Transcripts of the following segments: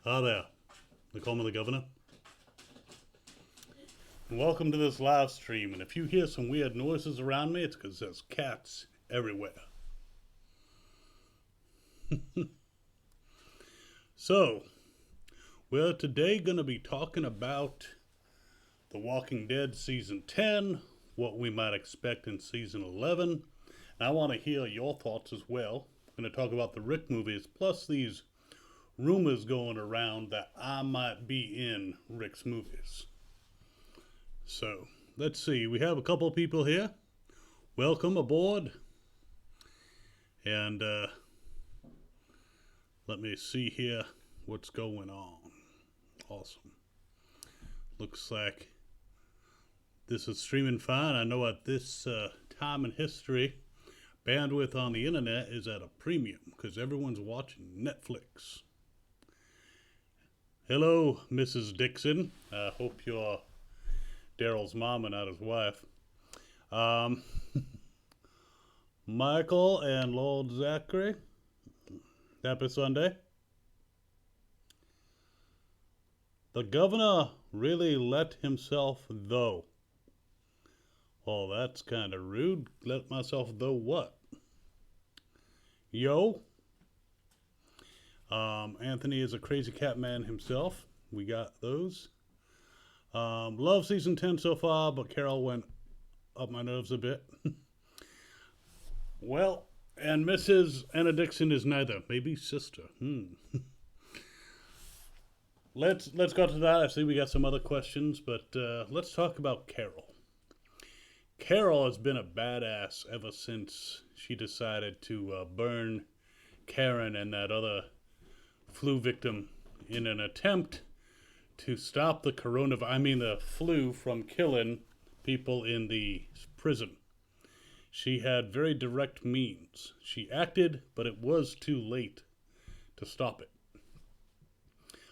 Ah there, they call me the governor. And welcome to this live stream. And if you hear some weird noises around me, it's because there's cats everywhere. So, we're today going to be talking about The Walking Dead Season 10, what we might expect in Season 11. And I want to hear your thoughts as well. I'm going to talk about the Rick movies, plus these rumors going around that I might be in Rick's movies. So, let's see. We have a couple people here. Welcome aboard. And let me see here what's going on. Awesome. Looks like this is streaming fine. I know at this time in history, bandwidth on the internet is at a premium because everyone's watching Netflix. Hello, Mrs. Dixon. I hope you're Daryl's mom and not his wife. Michael and Lord Zachary. Happy Sunday. The governor really let himself though. Oh, that's kind of rude. Let myself though what? Yo. Anthony is a crazy cat man himself. We got those. Love season 10 so far, but Carol went up my nerves a bit. Well, and Mrs. Anna Dixon is neither. Maybe sister. Let's go to that. I see we got some other questions, but let's talk about Carol. Carol has been a badass ever since she decided to burn Karen and that other flu victim in an attempt to stop the flu from killing people in the prison. She had very direct means. She acted, but it was too late to stop it.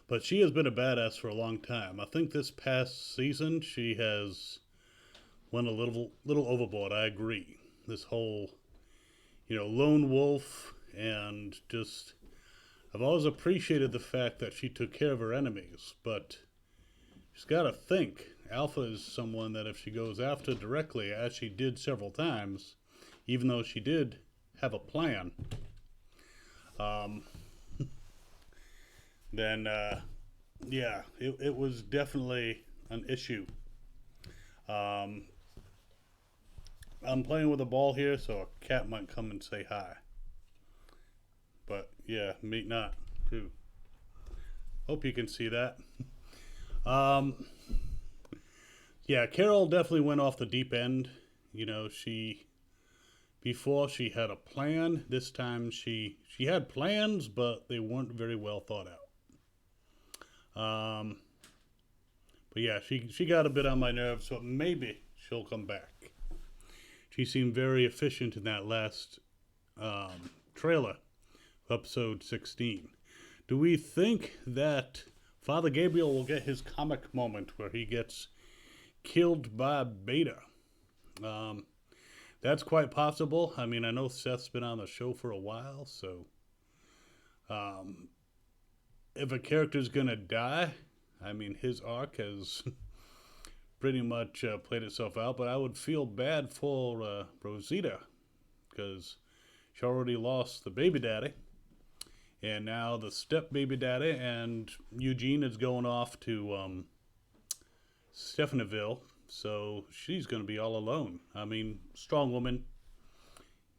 But she has been a badass for a long time. I think this past season she has went a little overboard. I agree. This whole, lone wolf and just, I've always appreciated the fact that she took care of her enemies, but she's got to think. Alpha is someone that if she goes after directly, as she did several times, even though she did have a plan, then, it was definitely an issue. I'm playing with a ball here, so a cat might come and say hi. But, yeah, me not, too. Hope you can see that. Yeah, Carol definitely went off the deep end. Before she had a plan. This time she had plans, but they weren't very well thought out. But yeah, she got a bit on my nerves, so maybe she'll come back. She seemed very efficient in that last trailer, episode 16. Do we think that Father Gabriel will get his comic moment where he gets killed by Beta? That's quite possible. I mean, I know Seth's been on the show for a while, so if a character's gonna die, I mean, his arc has pretty much played itself out, but I would feel bad for Rosita because she already lost the baby daddy, and now the step baby daddy, and Eugene is going off to Stephanville. So she's going to be all alone. I mean, strong woman.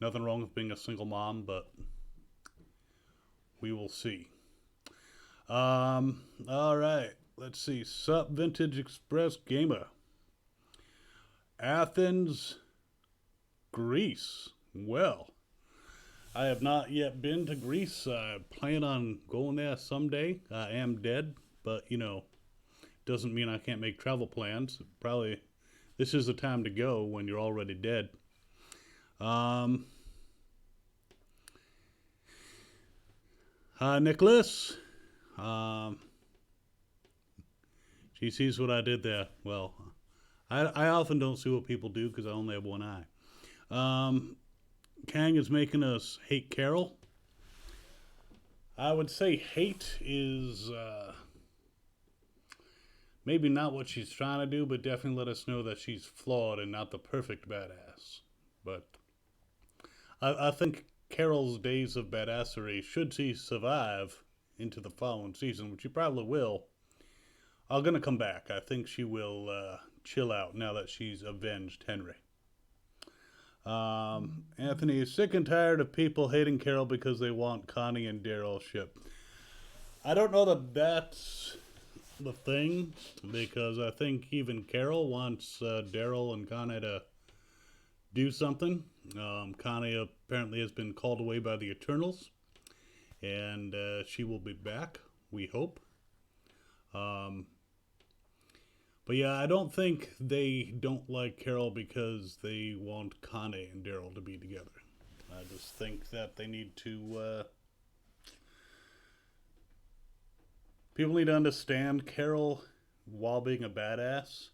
Nothing wrong with being a single mom, but we will see. All right. Let's see. Sup, Vintage Express Gamer. Athens, Greece. Well, I have not yet been to Greece. I plan on going there someday. I am dead, but, doesn't mean I can't make travel plans. Probably this is the time to go when you're already dead. Hi, Nicholas. She sees what I did there. Well, I often don't see what people do because I only have one eye. Kang is making us hate Carol. I would say hate is maybe not what she's trying to do, but definitely let us know that she's flawed and not the perfect badass. But I think Carol's days of badassery, should she survive into the following season, which she probably will, are going to come back. I think she will chill out now that she's avenged Henry. Anthony is sick and tired of people hating Carol because they want Connie and Daryl ship. I don't know that that's the thing, because I think even Carol wants Daryl and Connie to do something. Connie apparently has been called away by the Eternals, and she will be back, we hope. But yeah, I don't think they don't like Carol because they want Connie and Daryl to be together. I just think that they need to... people need to understand Carol, while being a badass.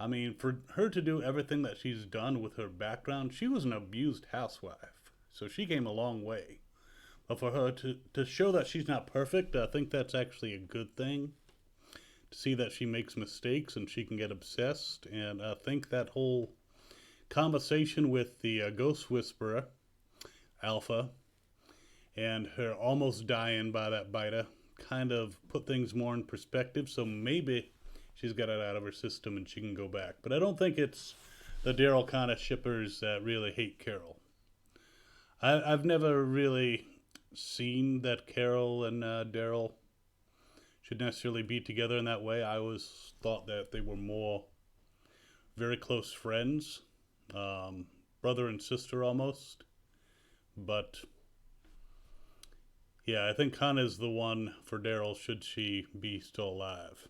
I mean, for her to do everything that she's done with her background, she was an abused housewife. So she came a long way. But for her to show that she's not perfect, I think that's actually a good thing. To see that she makes mistakes and she can get obsessed. And I think that whole conversation with the Ghost Whisperer, Alpha, and her almost dying by that biter, kind of put things more in perspective. So maybe she's got it out of her system and she can go back. But I don't think it's the Daryl kind of shippers that really hate Carol. I've never really seen that Carol and Daryl should necessarily be together in that way. I always thought that they were more very close friends, brother and sister almost. But yeah, I think Connie's the one for Daryl should she be still alive.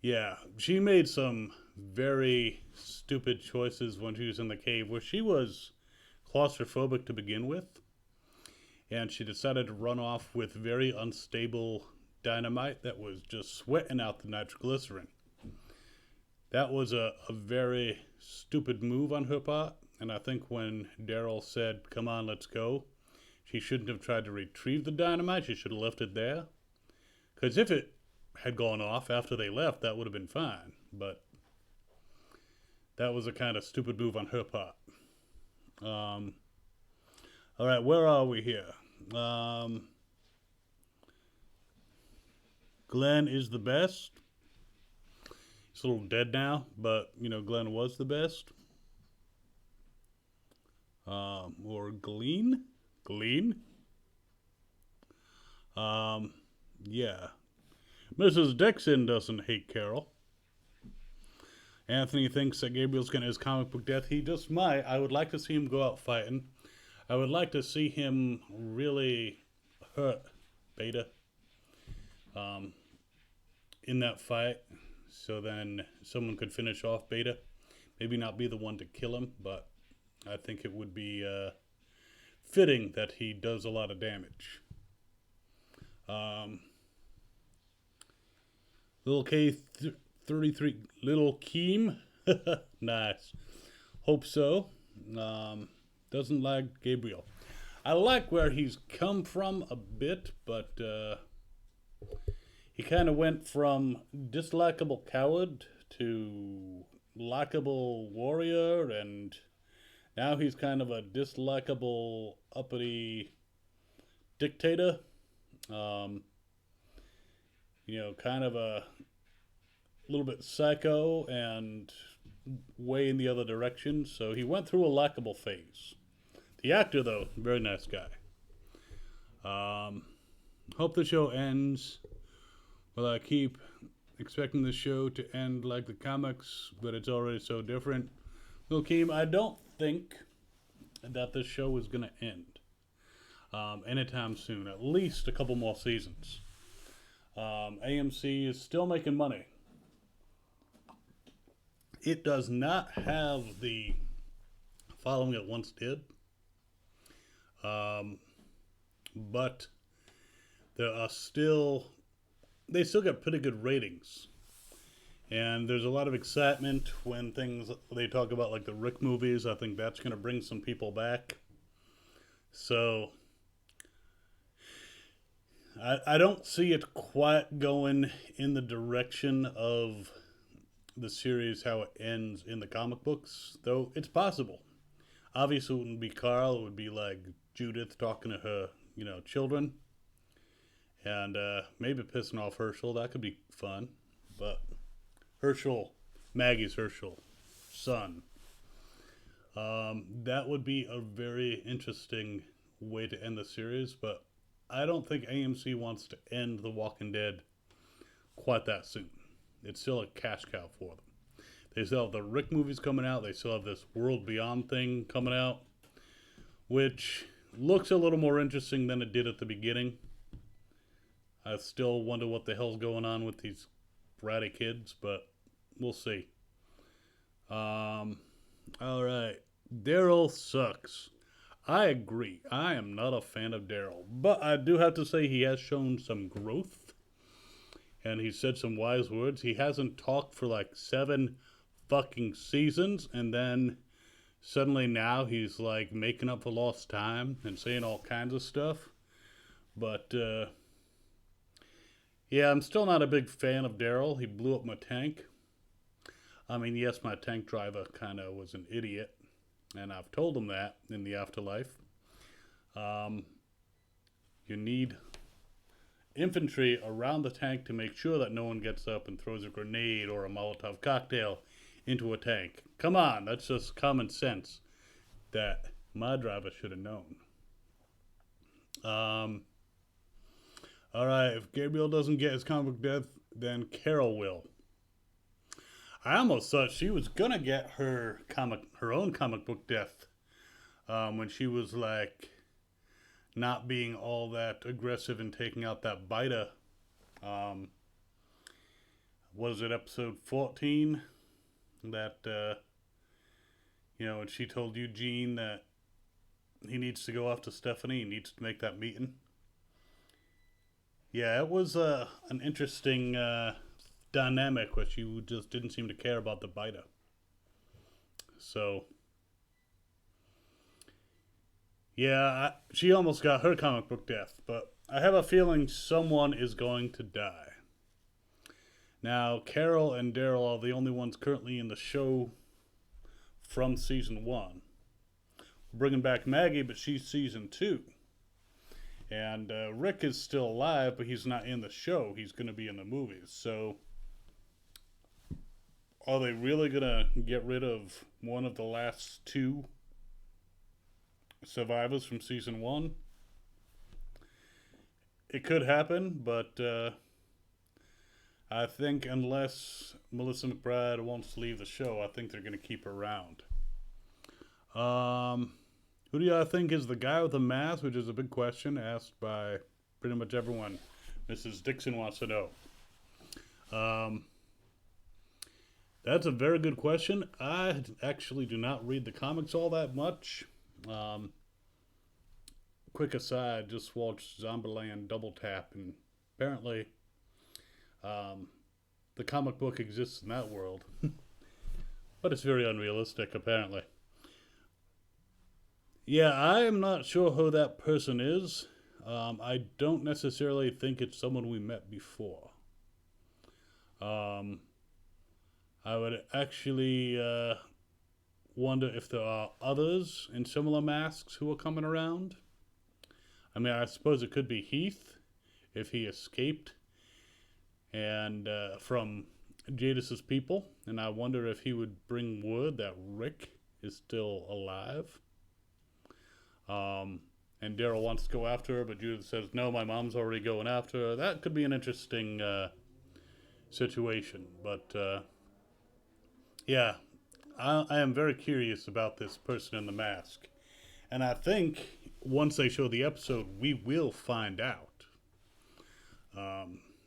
Yeah, she made some very stupid choices when she was in the cave, where she was claustrophobic to begin with, and she decided to run off with very unstable dynamite that was just sweating out the nitroglycerine. That was a very stupid move on her part, and I think when Daryl said, "Come on, let's go," she shouldn't have tried to retrieve the dynamite. She should have left it there. Because if it had gone off after they left, that would have been fine. But that was a kind of stupid move on her part. All right, where are we here? Glenn is the best. He's a little dead now, but, Glenn was the best. Or Glean? Yeah. Mrs. Dixon doesn't hate Carol. Anthony thinks that Gabriel's getting his comic book death. He just might. I would like to see him go out fighting. I would like to see him really hurt Beta in that fight, so then someone could finish off Beta. Maybe not be the one to kill him, but I think it would be fitting that he does a lot of damage. Little K33, Little Keem. Nice. Hope so. Doesn't like Gabriel. I like where he's come from a bit, but he kind of went from dislikable coward to likable warrior, and now he's kind of a dislikable uppity dictator. Kind of a little bit psycho and way in the other direction. So he went through a likable phase. The actor, though, very nice guy. Hope the show ends. Well, I keep expecting the show to end like the comics, but it's already so different. Well, Keem, I don't think that this show is going to end anytime soon. At least a couple more seasons. AMC is still making money. It does not have the following it once did. But they still get pretty good ratings. And there's a lot of excitement when they talk about like the Rick movies. I think that's going to bring some people back. So I don't see it quite going in the direction of the series how it ends in the comic books, though it's possible. Obviously, it wouldn't be Carl. It would be like Judith talking to her, children, and maybe pissing off Herschel. That could be fun. But Maggie's Herschel, son. That would be a very interesting way to end the series, but I don't think AMC wants to end The Walking Dead quite that soon. It's still a cash cow for them. They still have the Rick movies coming out. They still have this World Beyond thing coming out, which looks a little more interesting than it did at the beginning. I still wonder what the hell's going on with these bratty kids, but we'll see. Alright. Daryl sucks. I agree. I am not a fan of Daryl, but I do have to say he has shown some growth. And he said some wise words. He hasn't talked for like 7 fucking seasons, and then suddenly now he's like making up for lost time and saying all kinds of stuff. But yeah, I'm still not a big fan of Daryl. He blew up my tank. I mean, yes, my tank driver kind of was an idiot, and I've told him that in the afterlife. You need infantry around the tank to make sure that no one gets up and throws a grenade or a Molotov cocktail into a tank. Come on, that's just common sense that my driver should have known. Alright, if Gabriel doesn't get his comic book death, then Carol will. I almost thought she was gonna get her own comic book death when she was like not being all that aggressive and taking out that biter. Was it episode 14? That, when she told Eugene that he needs to go off to Stephanie, he needs to make that meeting. Yeah, it was an interesting dynamic where she just didn't seem to care about the biter. So yeah, she almost got her comic book death, but I have a feeling someone is going to die. Now, Carol and Daryl are the only ones currently in the show from season 1. We're bringing back Maggie, but she's season 2. And Rick is still alive, but he's not in the show. He's going to be in the movies. So, are they really going to get rid of one of the last 2 survivors from season 1? It could happen, but I think unless Melissa McBride wants to leave the show, I think they're going to keep her around. Who do y'all think is the guy with the mask, which is a big question asked by pretty much everyone. Mrs. Dixon wants to know. That's a very good question. I actually do not read the comics all that much. Quick aside, just watched Zombieland Double Tap, and apparently the comic book exists in that world. But it's very unrealistic, apparently. Yeah, I am not sure who that person is. I don't necessarily think it's someone we met before. I would actually wonder if there are others in similar masks who are coming around. I mean, I suppose it could be Heath, if he escaped and from Jadis's people. And I wonder if he would bring word that Rick is still alive. And Daryl wants to go after her, but Judith says, no, my mom's already going after her. That could be an interesting situation. But, yeah, I am very curious about this person in the mask. And I think once they show the episode, we will find out.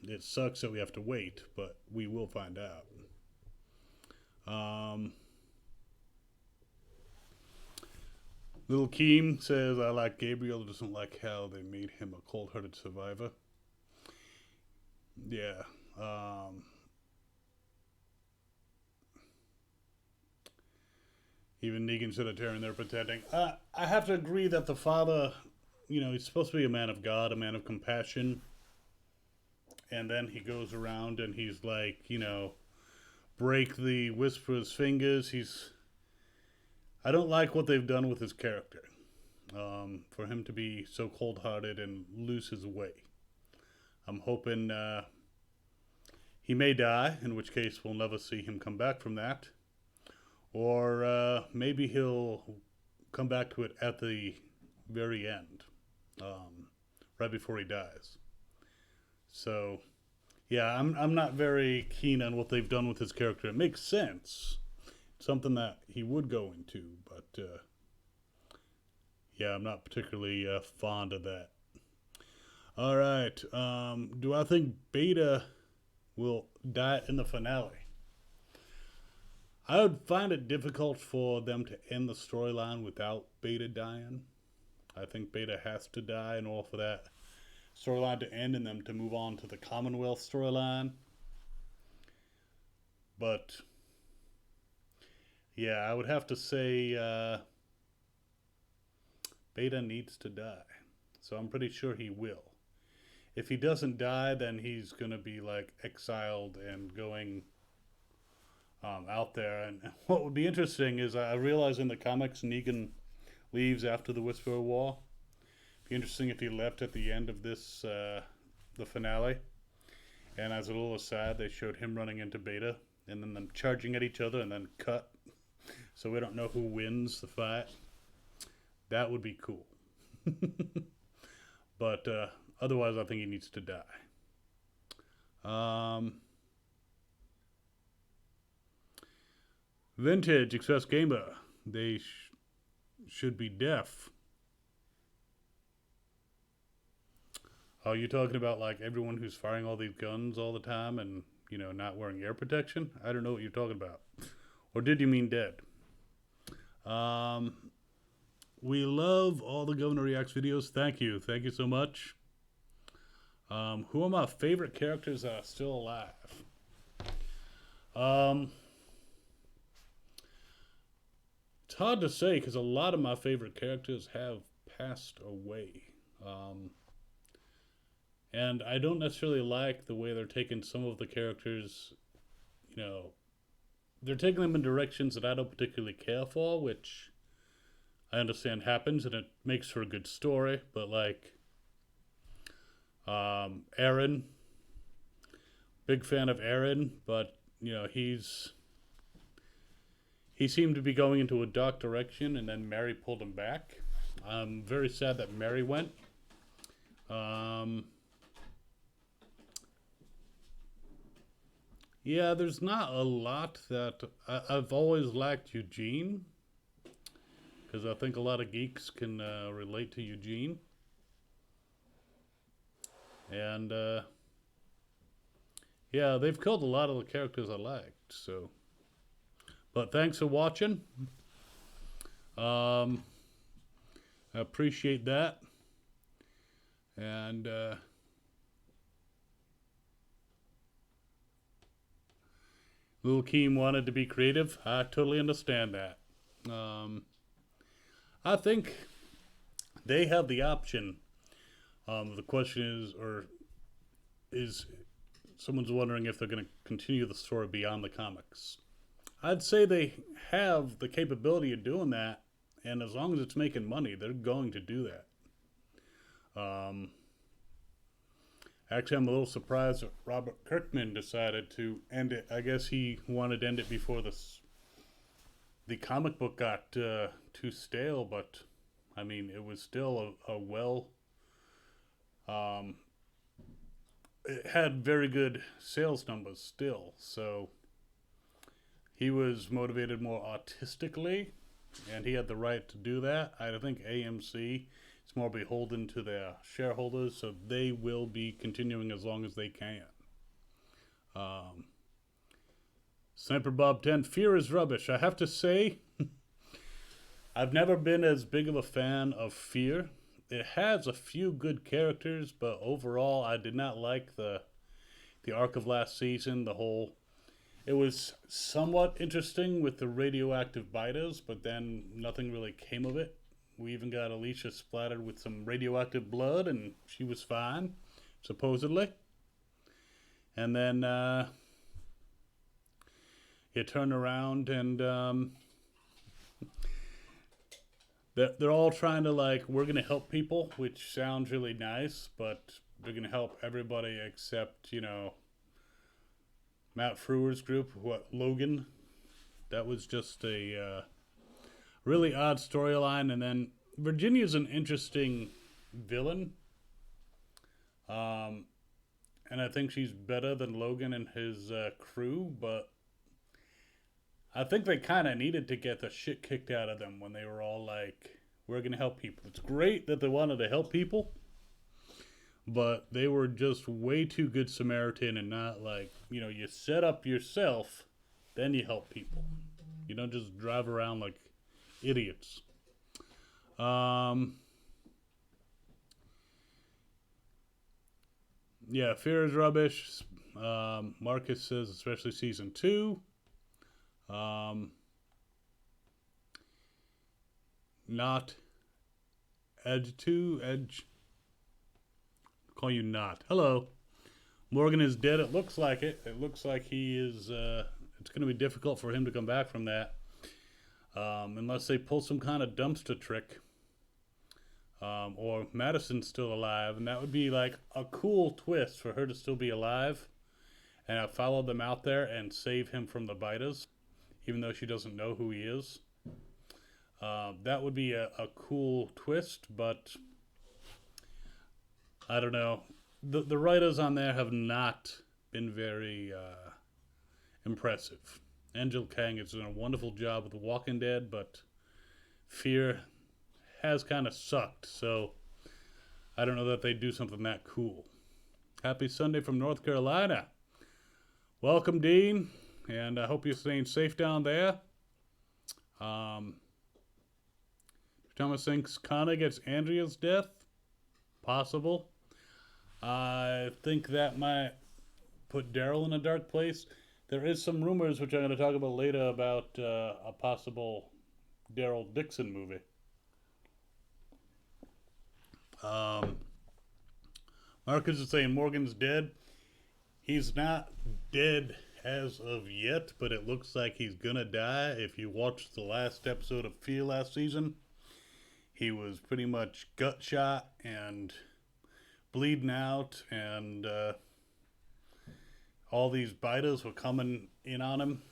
It sucks that we have to wait, but we will find out. Little Keem says, I like Gabriel, doesn't like how they made him a cold-hearted survivor. Yeah. Even Negan's Unitarian they're pretending. I have to agree that the father, he's supposed to be a man of God, a man of compassion. And then he goes around and he's like, break the Whisperer's fingers. I don't like what they've done with his character. For him to be so cold-hearted and lose his way. I'm hoping he may die, in which case we'll never see him come back from that. Or maybe he'll come back to it at the very end, right before he dies. So, yeah, I'm not very keen on what they've done with his character. It makes sense. It's something that he would go into, but yeah, I'm not particularly fond of that. All right, do I think Beta will die in the finale? I would find it difficult for them to end the storyline without Beta dying. I think Beta has to die in order for that storyline to end and them to move on to the Commonwealth storyline. But, yeah, I would have to say Beta needs to die. So I'm pretty sure he will. If he doesn't die, then he's going to be, exiled and going out there. And what would be interesting is I realize in the comics Negan leaves after the Whisperer War. It'd be interesting if he left at the end of this, the finale. And as a little aside, they showed him running into Beta and then them charging at each other and then cut. So we don't know who wins the fight. That would be cool. But otherwise, I think he needs to die. Vintage Express Gamer. They should be deaf. Oh, you talking about everyone who's firing all these guns all the time and, not wearing air protection? I don't know what you're talking about. Or did you mean dead? We love all the Governor Reacts videos. Thank you. Thank you so much. Who are my favorite characters that are still alive? It's hard to say because a lot of my favorite characters have passed away. And I don't necessarily like the way they're taking some of the characters, they're taking them in directions that I don't particularly care for, which I understand happens and it makes for a good story, but Aaron, big fan of Aaron, but he seemed to be going into a dark direction and then Mary pulled him back. I'm very sad that Mary went. Yeah, there's not a lot that I've always liked Eugene, because I think a lot of geeks can relate to Eugene. And yeah, they've killed a lot of the characters I liked. So, but thanks for watching. I appreciate that. And Lil Keem wanted to be creative. I totally understand that. I think they have the option. The question is someone's wondering if they're going to continue the story beyond the comics. I'd say they have the capability of doing that, and as long as it's making money, they're going to do that. Actually, I'm a little surprised that Robert Kirkman decided to end it. I guess he wanted to end it before the comic book got too stale, but I mean, it was still a well... it had very good sales numbers still, so he was motivated more artistically, and he had the right to do that. I think AMC is more beholden to their shareholders, so they will be continuing as long as they can. Sniper Bob 10, Fear is rubbish. I have to say, I've never been as big of a fan of Fear. It has a few good characters, but overall, I did not like the arc of last season, the whole It was somewhat interesting with the radioactive biters, but then nothing really came of it. We even got Alicia splattered with some radioactive blood, and she was fine, supposedly. And then you turn around and they're all trying to, like, we're going to help people, which sounds really nice, but they're going to help everybody except, Matt Frewer's group, Logan. That was just a really odd storyline. And then Virginia's an interesting villain. And I think she's better than Logan and his crew, but I think they kind of needed to get the shit kicked out of them when they were all like, we're going to help people. It's great that they wanted to help people, but they were just way too good Samaritan and not like, you set up yourself, then you help people. You don't just drive around like idiots. Yeah, Fear is rubbish. Marcus says, especially season 2. Not Edge 2. Call you not. Hello. Morgan is dead. It looks like it. It looks like he is. It's going to be difficult for him to come back from that. Unless they pull some kind of dumpster trick. Or Madison's still alive. And that would be like a cool twist for her to still be alive. And I follow them out there and save him from the biters. Even though she doesn't know who he is. That would be a cool twist, but I don't know. The writers on there have not been very impressive. Angel Kang has done a wonderful job with The Walking Dead, but Fear has kind of sucked, so I don't know that they do something that cool. Happy Sunday from North Carolina. Welcome, Dean, and I hope you're staying safe down there. Thomas thinks Connor gets Andrea's death. Possible. I think that might put Daryl in a dark place. There is some rumors, which I'm going to talk about later, about a possible Daryl Dixon movie. Marcus is saying Morgan's dead. He's not dead as of yet, but it looks like he's going to die. If you watched the last episode of Fear last season, he was pretty much gut shot and bleeding out, and all these biters were coming in on him,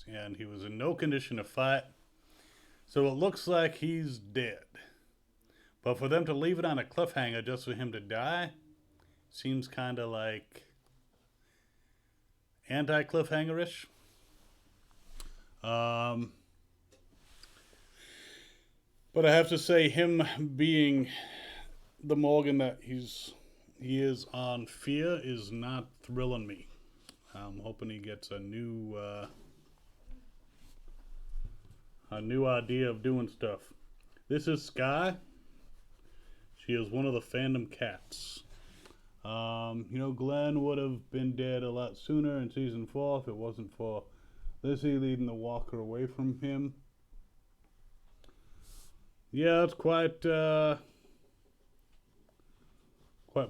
and he was in no condition to fight. So it looks like he's dead. But for them to leave it on a cliffhanger just for him to die seems kind of like anti-cliffhanger-ish. But I have to say, him being the Morgan that he is on Fear is not thrilling me. I'm hoping he gets a new idea of doing stuff. This is Sky. She is one of the Fandom cats. Glenn would have been dead a lot sooner in season 4 if it wasn't for Lizzie leading the walker away from him. Yeah, it's quite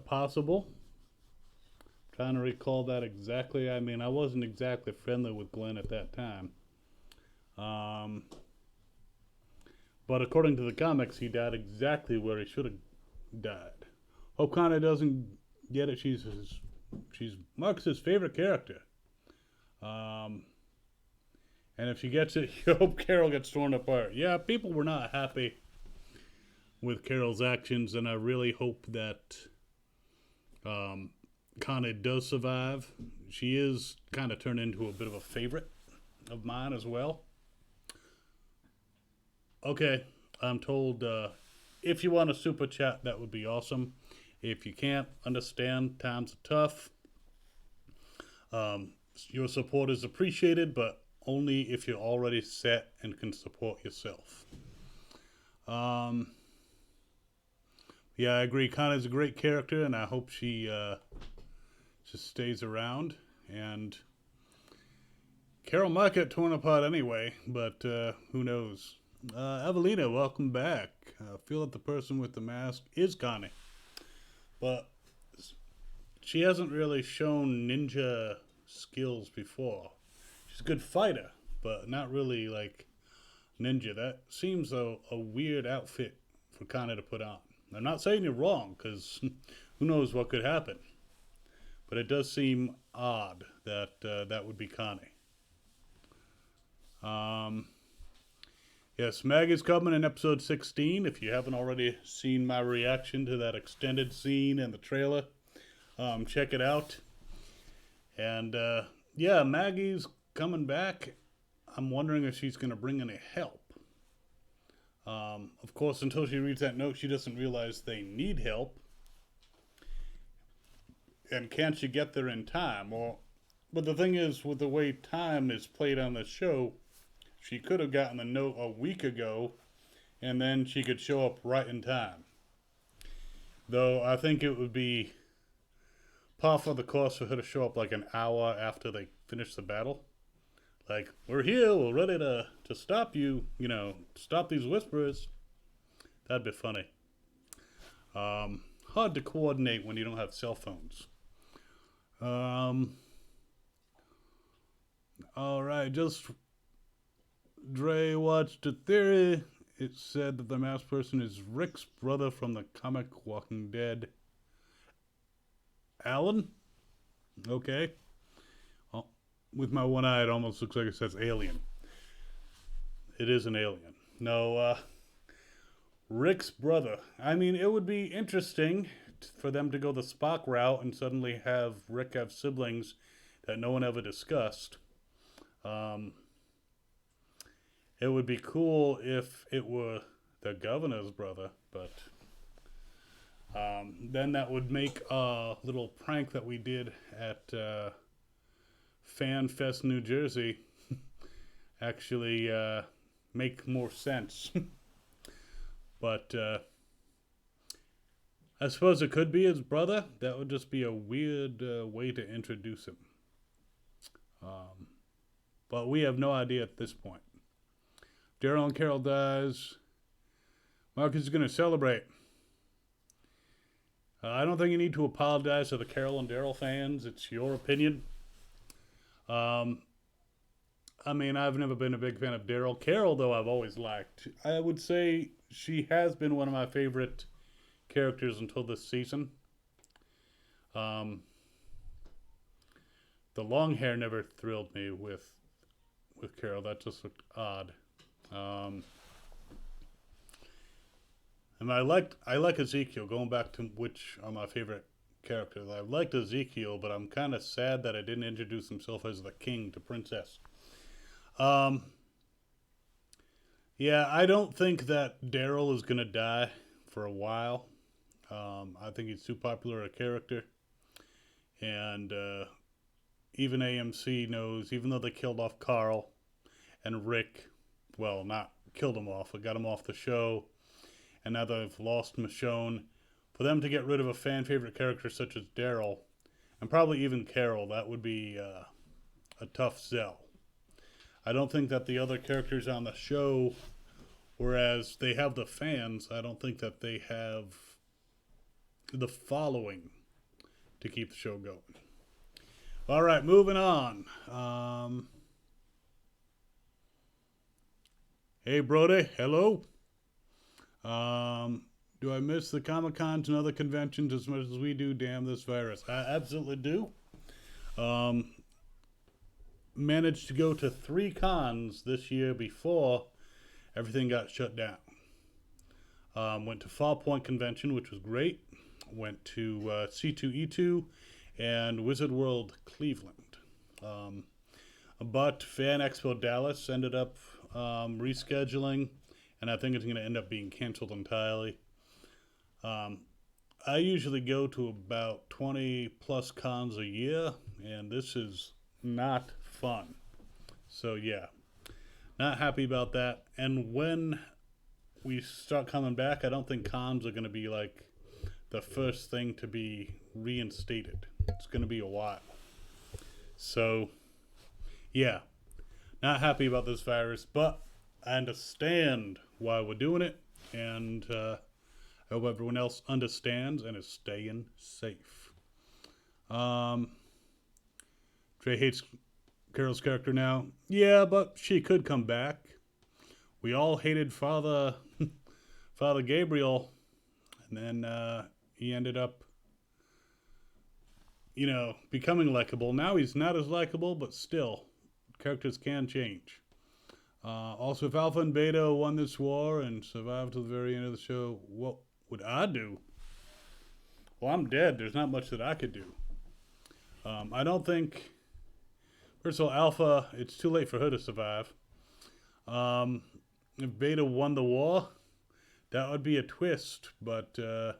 possible. Trying to recall that exactly. I mean, I wasn't exactly friendly with Glenn at that time. But according to the comics, he died exactly where he should have died. Hope Connor doesn't get it. She's Marcus's favorite character. And if she gets it, you hope Carol gets torn apart. Yeah, people were not happy with Carol's actions, and I really hope that Connor does survive. She is kind of turned into a bit of a favorite of mine as well. Okay, I'm told if you want a super chat, that would be awesome. If you can't, understand, times are tough. Your support is appreciated, but only if you're already set and can support yourself. Yeah, I agree. Connor's a great character, and I hope she just stays around. And Carol might get torn apart anyway, but who knows? Evelina, welcome back. I feel that the person with the mask is Connie, but she hasn't really shown ninja skills before. She's a good fighter, but not really like ninja. That seems a weird outfit for Connie to put on. I'm not saying you're wrong, because who knows what could happen. But it does seem odd that that would be Connie. Yes, Maggie's coming in episode 16. If you haven't already seen my reaction to that extended scene in the trailer, check it out. And yeah, Maggie's coming back. I'm wondering if she's going to bring any help. Of course, until she reads that note, she doesn't realize they need help. And can she get there in time? But the thing is, with the way time is played on the show, she could have gotten the note a week ago, and then she could show up right in time. Though I think it would be par for the course for her to show up like an hour after they finish the battle. Like, we're here, we're ready to stop you, stop these whisperers. That'd be funny. Hard to coordinate when you don't have cell phones. Alright, just Dre watched a theory. It said that the masked person is Rick's brother from the comic Walking Dead. Alan? Okay. Well, with my one eye, it almost looks like it says alien. It is an alien. No, Rick's brother. I mean, it would be interesting for them to go the Spock route and suddenly have Rick have siblings that no one ever discussed. It would be cool if it were the governor's brother, but then that would make a little prank that we did at Fan Fest, New Jersey actually make more sense. But I suppose it could be his brother. That would just be a weird way to introduce him. But we have no idea at this point. Daryl and Carol dies. Marcus is going to celebrate. I don't think you need to apologize to the Carol and Daryl fans. It's your opinion. I mean, I've never been a big fan of Daryl. Carol, though, I've always liked. I would say she has been one of my favorite characters until this season. The long hair never thrilled me with Carol. That just looked odd. And I like Ezekiel, going back to which are my favorite characters. I liked Ezekiel, but I'm kind of sad that I didn't introduce himself as the king to Princess. Yeah, I don't think that Daryl is going to die for a while. I think he's too popular a character. And even AMC knows, even though they killed off Carl and Rick, well, not killed him off, but got him off the show, and now they've lost Michonne, for them to get rid of a fan favorite character such as Daryl, and probably even Carol, that would be a tough sell. I don't think that the other characters on the show, whereas they have the fans, I don't think that they have the following to keep the show going. All right, moving on. Hey, Brody, hello. Do I miss the Comic-Cons and other conventions as much as we do? Damn this virus. I absolutely do. Managed to go to 3 cons this year before everything got shut down. Went to Fall Point Convention, which was great. Went to C2E2 and Wizard World Cleveland. But Fan Expo Dallas ended up rescheduling, and I think it's going to end up being canceled entirely. I usually go to about 20 plus cons a year, and this is not fun. So yeah, not happy about that. And when we start coming back, I don't think cons are going to be like the first thing to be reinstated. It's going to be a while. So yeah, Not happy about this virus, but I understand why we're doing it, and I hope everyone else understands and is staying safe. Trey hates Carol's character now. Yeah, but she could come back. We all hated Father Gabriel, and then he ended up, becoming likable. Now he's not as likable, but still, characters can change. Also, if Alpha and Beta won this war and survived to the very end of the show, what would I do? Well, I'm dead. There's not much that I could do. I don't think... First of all, Alpha, it's too late for her to survive. If Beta won the war, that would be a twist, but the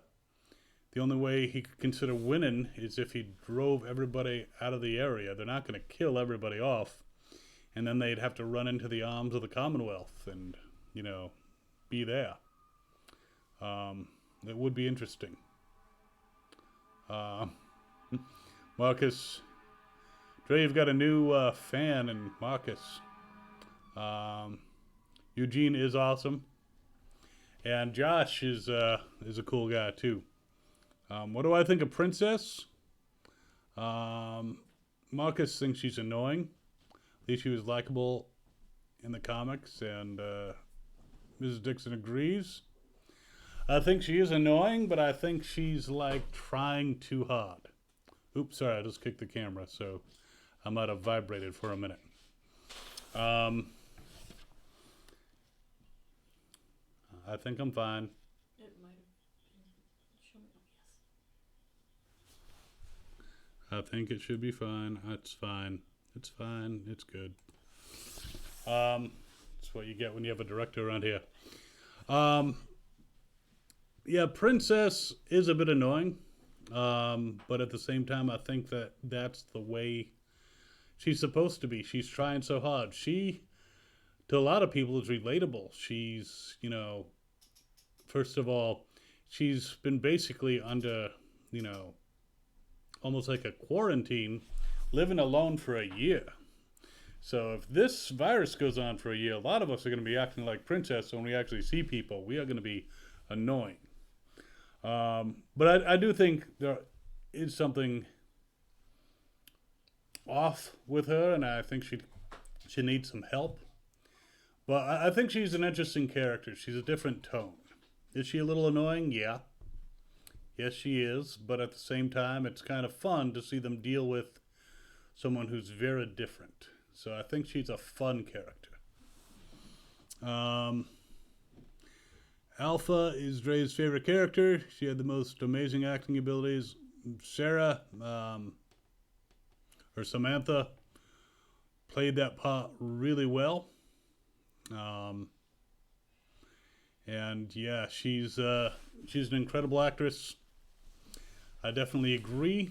only way he could consider winning is if he drove everybody out of the area. They're not going to kill everybody off, and then they'd have to run into the arms of the Commonwealth and, be there. It would be interesting. Marcus, Dre, you've got a new fan in Marcus. Eugene is awesome, and Josh is a cool guy too. What do I think of Princess? Marcus thinks she's annoying. At least she was likable in the comics, and Mrs. Dixon agrees. I think she is annoying, but I think she's trying too hard. Oops, sorry, I just kicked the camera, so I might have vibrated for a minute. I think I'm fine. It might have shown yes. I think it should be fine. It's fine. It's fine. It's good. That's what you get when you have a director around here. Yeah, Princess is a bit annoying. But at the same time, I think that that's the way she's supposed to be. She's trying so hard. She, to a lot of people, is relatable. She's, first of all, she's been basically under, almost like a quarantine, living alone for a year. So if this virus goes on for a year, a lot of us are going to be acting like Princess. So when we actually see people, we are going to be annoying. But I do think there is something off with her, and I think she needs some help. But I think she's an interesting character. She's a different tone. Is she a little annoying? Yeah. Yes, she is. But at the same time, it's kind of fun to see them deal with someone who's very different. So I think she's a fun character. Alpha is Dre's favorite character. She had the most amazing acting abilities. Sarah, or Samantha, played that part really well. And yeah, she's an incredible actress. I definitely agree.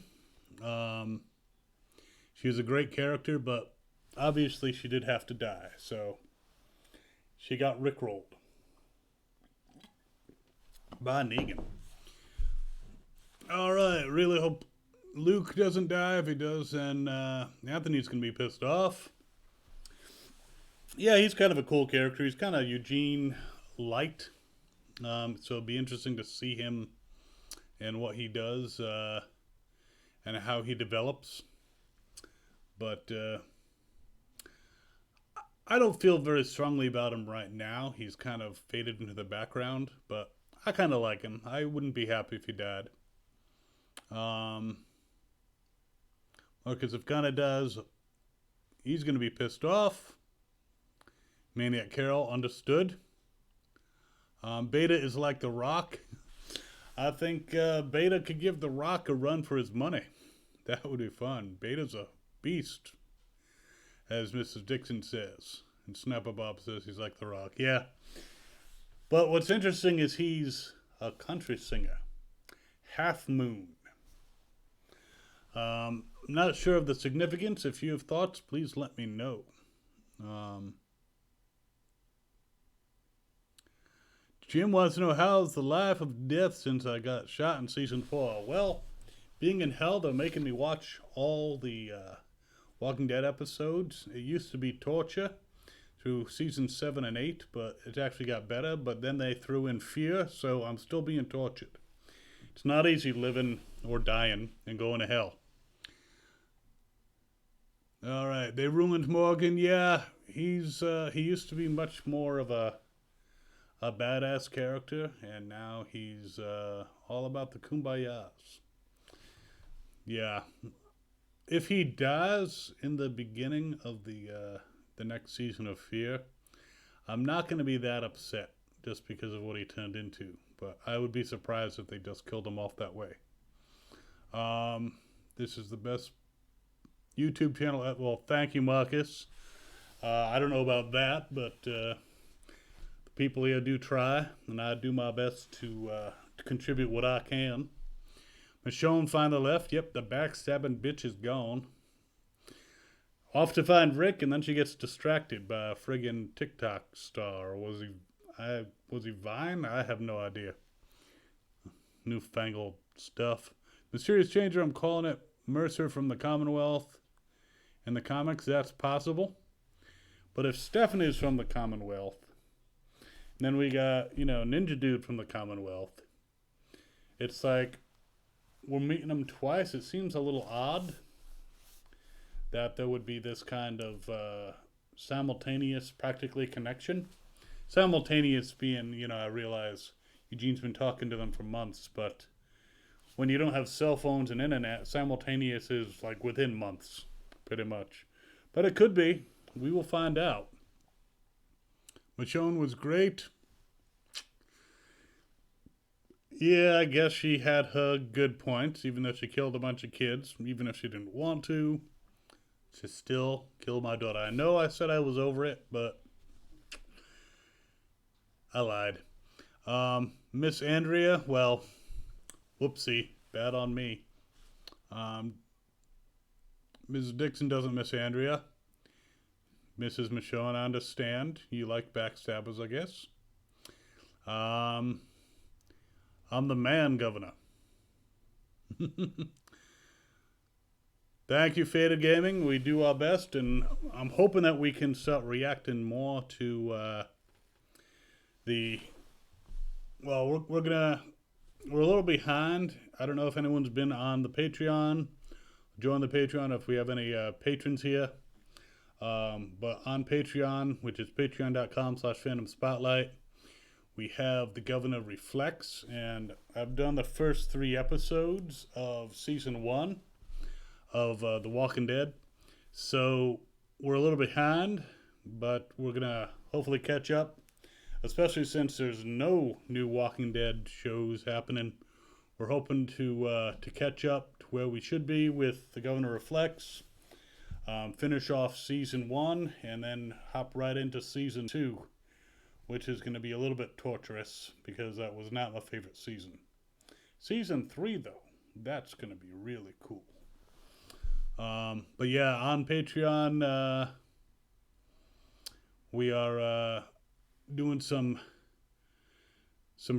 She was a great character, but obviously she did have to die. So she got rickrolled by Negan. Alright, really hope Luke doesn't die. If he does, then Anthony's going to be pissed off. Yeah, he's kind of a cool character. He's kind of Eugene light. So it'll be interesting to see him and what he does and how he develops. But I don't feel very strongly about him right now. He's kind of faded into the background, but I kind of like him. I wouldn't be happy if he died. Because if Gunna does, he's going to be pissed off. Maniac Carol, understood. Beta is like The Rock. I think Beta could give The Rock a run for his money. That would be fun. Beta's a beast, as Mrs. Dixon says. And Snapper Bob says he's like The Rock. Yeah. But what's interesting is he's a country singer. Half Moon. Not sure of the significance. If you have thoughts, please let me know. Jim wants to know, how's the life of death since I got shot in season 4? Well, being in hell, they're making me watch all the Walking Dead episodes. It used to be torture through season 7 and 8, but it actually got better. But then they threw in fear, so I'm still being tortured. It's not easy living or dying and going to hell. All right, they ruined Morgan. Yeah, he used to be much more of a badass character, and now he's all about the kumbayas. Yeah, if he dies in the beginning of the next season of Fear, I'm not going to be that upset just because of what he turned into. But I would be surprised if they just killed him off that way. This is the best YouTube channel. Well, thank you, Marcus. I don't know about that, but the people here do try, and I do my best to contribute what I can. Michonne finally left. Yep, the backstabbing bitch is gone. Off to find Rick, and then she gets distracted by a friggin' TikTok star. Or was he Vine? I have no idea. Newfangled stuff. Mysterious Changer, I'm calling it Mercer from the Commonwealth. In the comics, that's possible. But if Stephanie's from the Commonwealth, and then we got, Ninja Dude from the Commonwealth, it's like we're meeting them twice. It seems a little odd that there would be this kind of simultaneous, practically, connection. Simultaneous being, I realize Eugene's been talking to them for months, but when you don't have cell phones and internet, simultaneous is like within months, pretty much. But it could be. We will find out. Michonne was great. Yeah, I guess she had her good points, even though she killed a bunch of kids, even if she didn't want to. She still killed my daughter. I know I said I was over it, but I lied. Miss Andrea, well, whoopsie, bad on me. Mrs. Dixon doesn't miss Andrea. Mrs. Michonne, I understand. You like backstabbers, I guess. I'm the man, Governor. Thank you, Faded Gaming. We do our best, and I'm hoping that we can start reacting more to Well, we're a little behind. I don't know if anyone's been on the Patreon. Join the Patreon if we have any patrons here. But on Patreon, which is patreon.com/Fandom Spotlite, we have The Governor Reflects, and I've done the first 3 episodes of Season 1 of The Walking Dead. So we're a little behind, but we're going to hopefully catch up, especially since there's no new Walking Dead shows happening. We're hoping to catch up to where we should be with The Governor Reflects, finish off Season 1, and then hop right into Season 2. Which is going to be a little bit torturous because that was not my favorite season. Season 3, though, that's going to be really cool. But yeah, on Patreon, we are doing some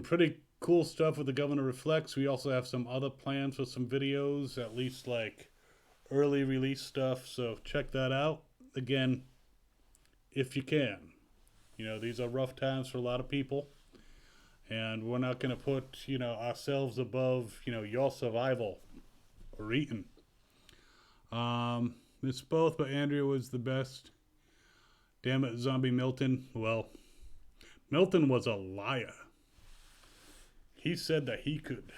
pretty cool stuff with The Governor Reflects. We also have some other plans for some videos, at least like early release stuff. So check that out. Again, if you can. These are rough times for a lot of people, and we're not going to put, ourselves above, your survival or eating. It's both, but Andrea was the best. Damn it, Zombie Milton. Well, Milton was a liar. He said that he could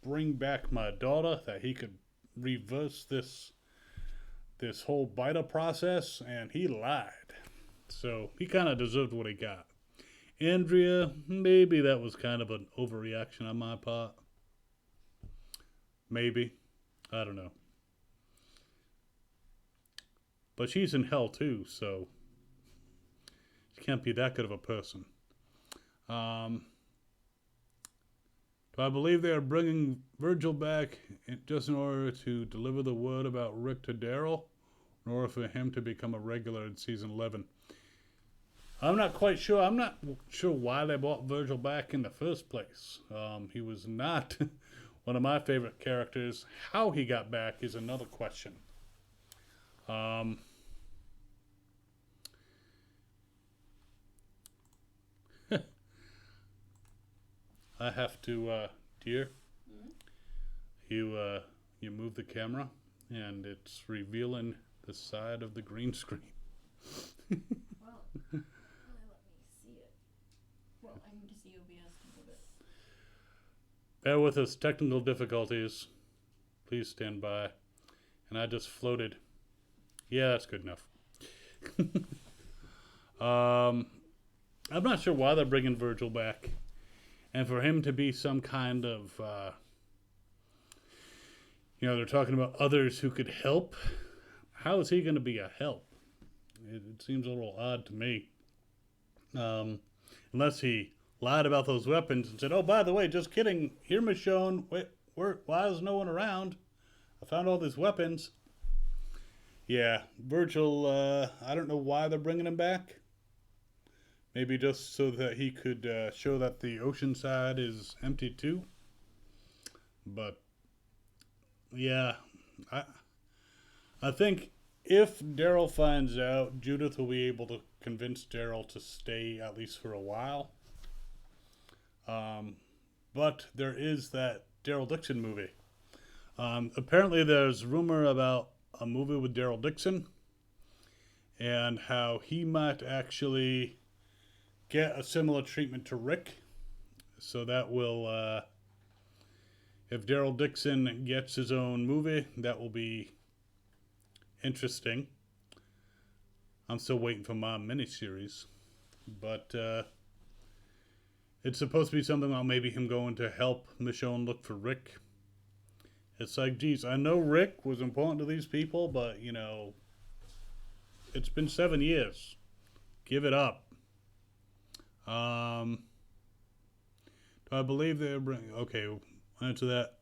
bring back my daughter, that he could reverse this whole biter process, and he lied. So he kind of deserved what he got. Andrea, maybe that was kind of an overreaction on my part. Maybe. I don't know. But she's in hell too, so she can't be that good of a person. Do I believe they are bringing Virgil back just in order to deliver the word about Rick to Daryl, in order for him to become a regular in season 11? I'm not quite sure. I'm not sure why they brought Virgil back in the first place. He was not one of my favorite characters. How he got back is another question. Um, I have to, dear, Mm-hmm. you move the camera, and it's revealing the side of the green screen. Well, let me see it. Well, I need to see OBS to move it. Bear with us, technical difficulties. Please stand by. And I just floated. Yeah, that's good enough. I'm not sure why they're bringing Virgil back. And for him to be some kind of, they're talking about others who could help. How is he going to be a help? It seems a little odd to me. Unless he lied about those weapons and said, oh, by the way, just kidding. Here, Michonne. Wait, why is no one around? I found all these weapons. Yeah, Virgil, I don't know why they're bringing him back. Maybe just so that he could show that the ocean side is empty too. But, yeah, I think if Daryl finds out, Judith will be able to convince Daryl to stay at least for a while. But there is that Daryl Dixon movie. Apparently there's rumor about a movie with Daryl Dixon and how he might actually get a similar treatment to Rick. So that will, if Daryl Dixon gets his own movie, that will be interesting. I'm still waiting for my miniseries. But it's supposed to be something about maybe him going to help Michonne look for Rick. It's like, geez, I know Rick was important to these people, but, it's been 7 years. Give it up. Do I believe they're bringing... Okay, I'll answer that.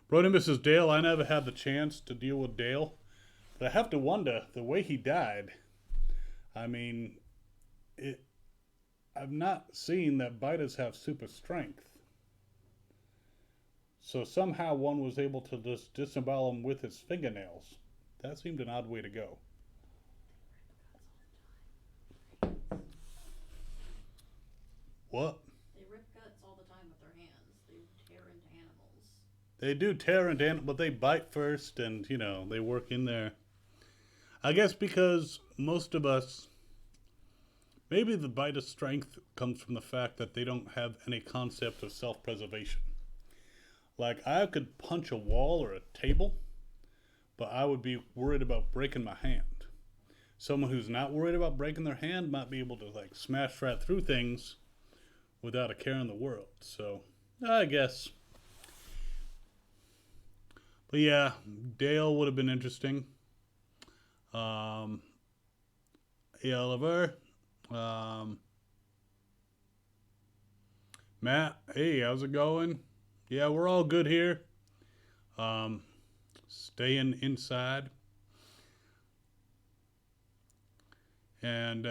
Brody Mrs. Dale, I never had the chance to deal with Dale. But I have to wonder, the way he died, I mean, I've not seen that biters have super strength. So somehow one was able to just disembowel him with his fingernails. That seemed an odd way to go. What? They rip guts all the time with their hands. They tear into animals. They do tear into animals, but they bite first and, they work in there. I guess because most of us, maybe the biter strength comes from the fact that they don't have any concept of self-preservation. Like, I could punch a wall or a table, but I would be worried about breaking my hand. Someone who's not worried about breaking their hand might be able to, smash right through things without a care in the world. So, I guess. But yeah, Dale would have been interesting. Oliver. Matt, hey, how's it going? Yeah, we're all good here. Staying inside. And,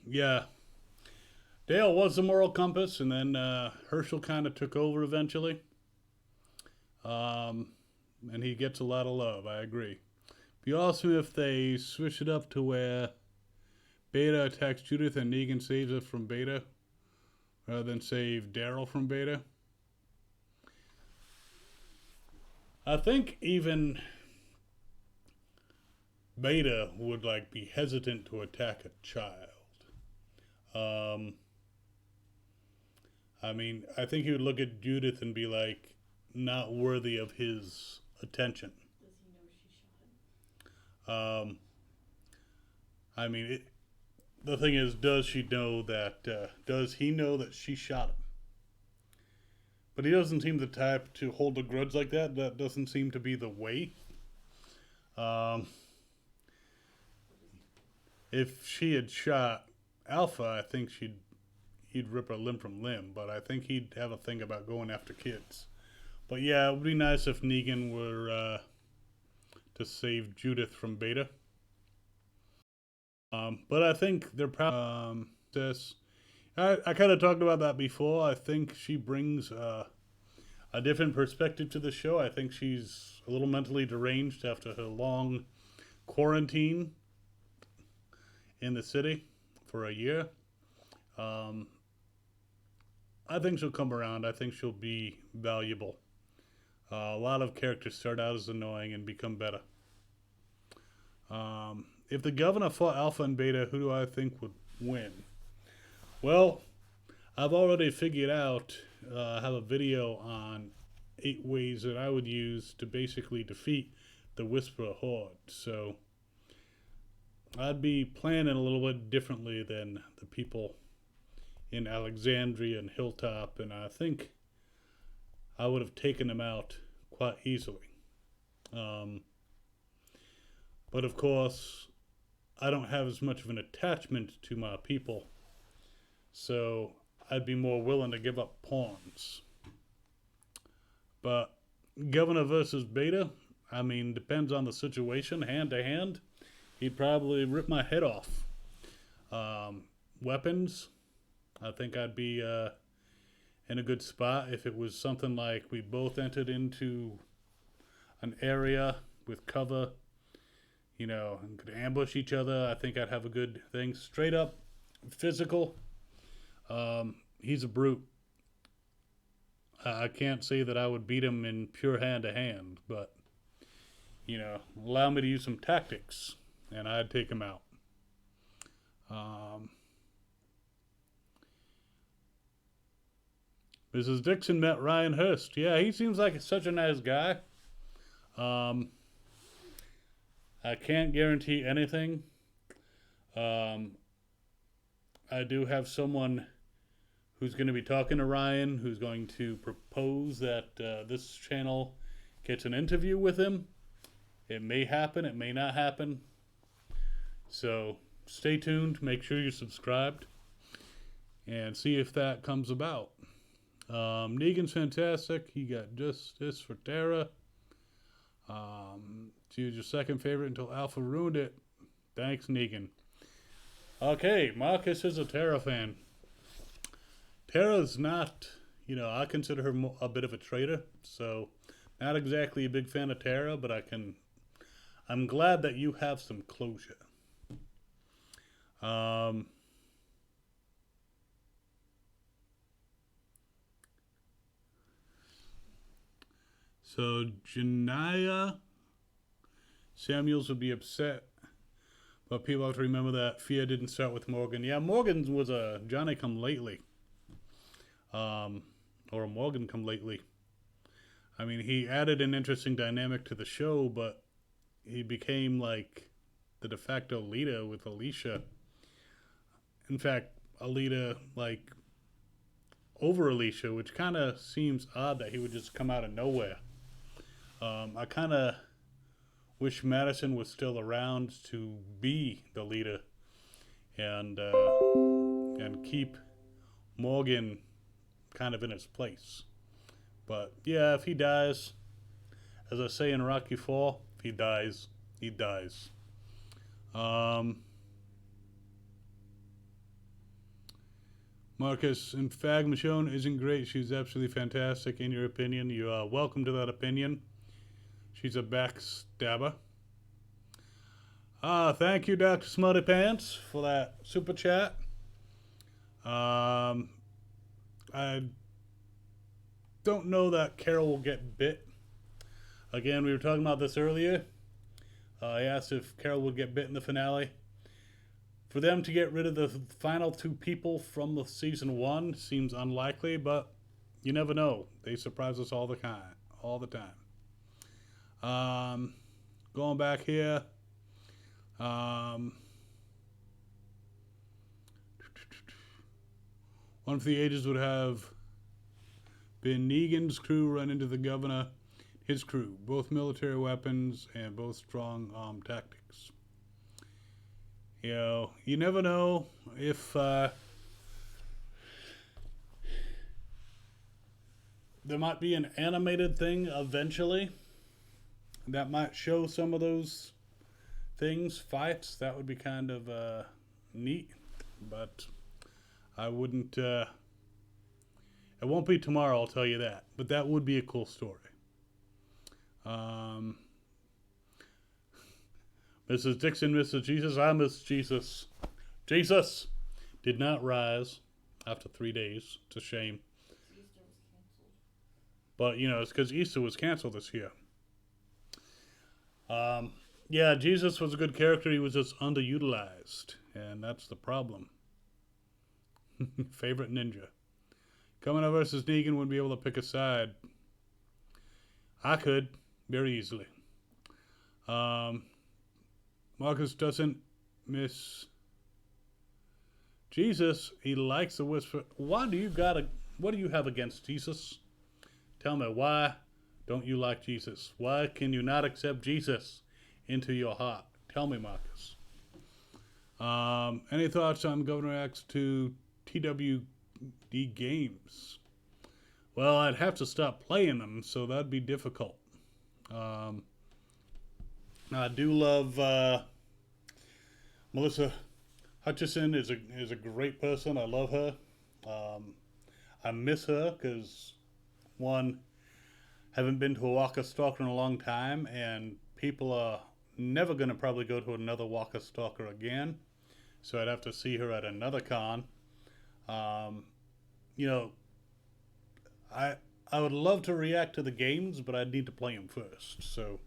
yeah. Dale was the moral compass, and then Herschel kind of took over eventually. And he gets a lot of love, I agree. Be awesome if they switch it up to where Beta attacks Judith and Negan saves her from Beta, rather than save Daryl from Beta. I think even Beta would be hesitant to attack a child. I mean, I think he would look at Judith and be like, not worthy of his attention. Does he know she shot him? I mean, the thing is, does he know that she shot him? But he doesn't seem the type to hold a grudge like that. That doesn't seem to be the way. If she had shot Alpha, I think he'd rip her limb from limb. But I think he'd have a thing about going after kids. But yeah, it would be nice if Negan were to save Judith from Beta. But I think they're probably this. I kind of talked about that before. I think she brings a different perspective to the show. I think she's a little mentally deranged after her long quarantine in the city for a year. I think she'll come around. I think she'll be valuable. A lot of characters start out as annoying and become better. If the governor fought Alpha and Beta, who do I think would win? Well, I've already figured out, I have a video on 8 ways that I would use to basically defeat the Whisperer Horde. So I'd be planning a little bit differently than the people in Alexandria and Hilltop, and I think I would have taken them out quite easily. But of course, I don't have as much of an attachment to my people, so I'd be more willing to give up pawns. But Governor versus Beta, I mean, depends on the situation. Hand to hand, he'd probably rip my head off. Weapons, I think I'd be in a good spot if it was something like we both entered into an area with cover, and could ambush each other. I think I'd have a good thing. Straight up physical, he's a brute. I can't say that I would beat him in pure hand-to-hand, but, allow me to use some tactics, and I'd take him out. Mrs. Dixon met Ryan Hurst. Yeah, he seems like such a nice guy. I can't guarantee anything. I do have someone who's going to be talking to Ryan, who's going to propose that this channel gets an interview with him. It may happen, it may not happen. So stay tuned, make sure you're subscribed, and see if that comes about. Negan's fantastic. He got justice for Tara. She was your second favorite until Alpha ruined it. Thanks, Negan. Okay, Marcus is a Tara fan. Tara's not, I consider her a bit of a traitor, so not exactly a big fan of Tara, but I'm glad that you have some closure. So Janiyah Samuels would be upset, but people have to remember that fear didn't start with Morgan. Yeah, Morgan was a Johnny-come-lately. Or a Morgan-come-lately. I mean, he added an interesting dynamic to the show, but he became like the de facto leader with Alicia. In fact, Alita, over Alicia, which kind of seems odd that he would just come out of nowhere. I kind of wish Madison was still around to be the leader and keep Morgan kind of in his place. But yeah, if he dies, as I say in Rocky IV, if he dies, he dies. Marcus, in fact, Michonne isn't great. She's absolutely fantastic. In your opinion, you are welcome to that opinion. She's a backstabber. Thank you, Dr. Smutty Pants, for that super chat. I don't know that Carol will get bit. Again, we were talking about this earlier. I asked if Carol would get bit in the finale. For them to get rid of the final 2 people from the season 1 seems unlikely, but you never know. They surprise us all the time. Going back here. One of the ages would have been Negan's crew run into the governor, his crew, both military weapons and both strong tactics. You never know if there might be an animated thing eventually that might show some of those things, fights. That would be kind of neat, but I wouldn't, it won't be tomorrow, I'll tell you that, but that would be a cool story. Mrs. Dixon, Mrs. Jesus, I miss Jesus. Jesus did not rise after 3 days. It's a shame. Easter was canceled. But, it's because Easter was canceled this year. Yeah, Jesus was a good character. He was just underutilized. And that's the problem. Favorite ninja. Coming up versus Negan wouldn't be able to pick a side. I could, very easily. Marcus doesn't miss Jesus. He likes the whisper. What do you have against Jesus? Tell me, why don't you like Jesus? Why can you not accept Jesus into your heart? Tell me, Marcus. Any thoughts on Governor X to TWD games? Well, I'd have to stop playing them, so that'd be difficult. I do love Melissa Hutchison is a great person. I love her. I miss her because, one, haven't been to a Waka Stalker in a long time, and people are never going to probably go to another Waka Stalker again. So I'd have to see her at another con. I would love to react to the games, but I'd need to play them first. So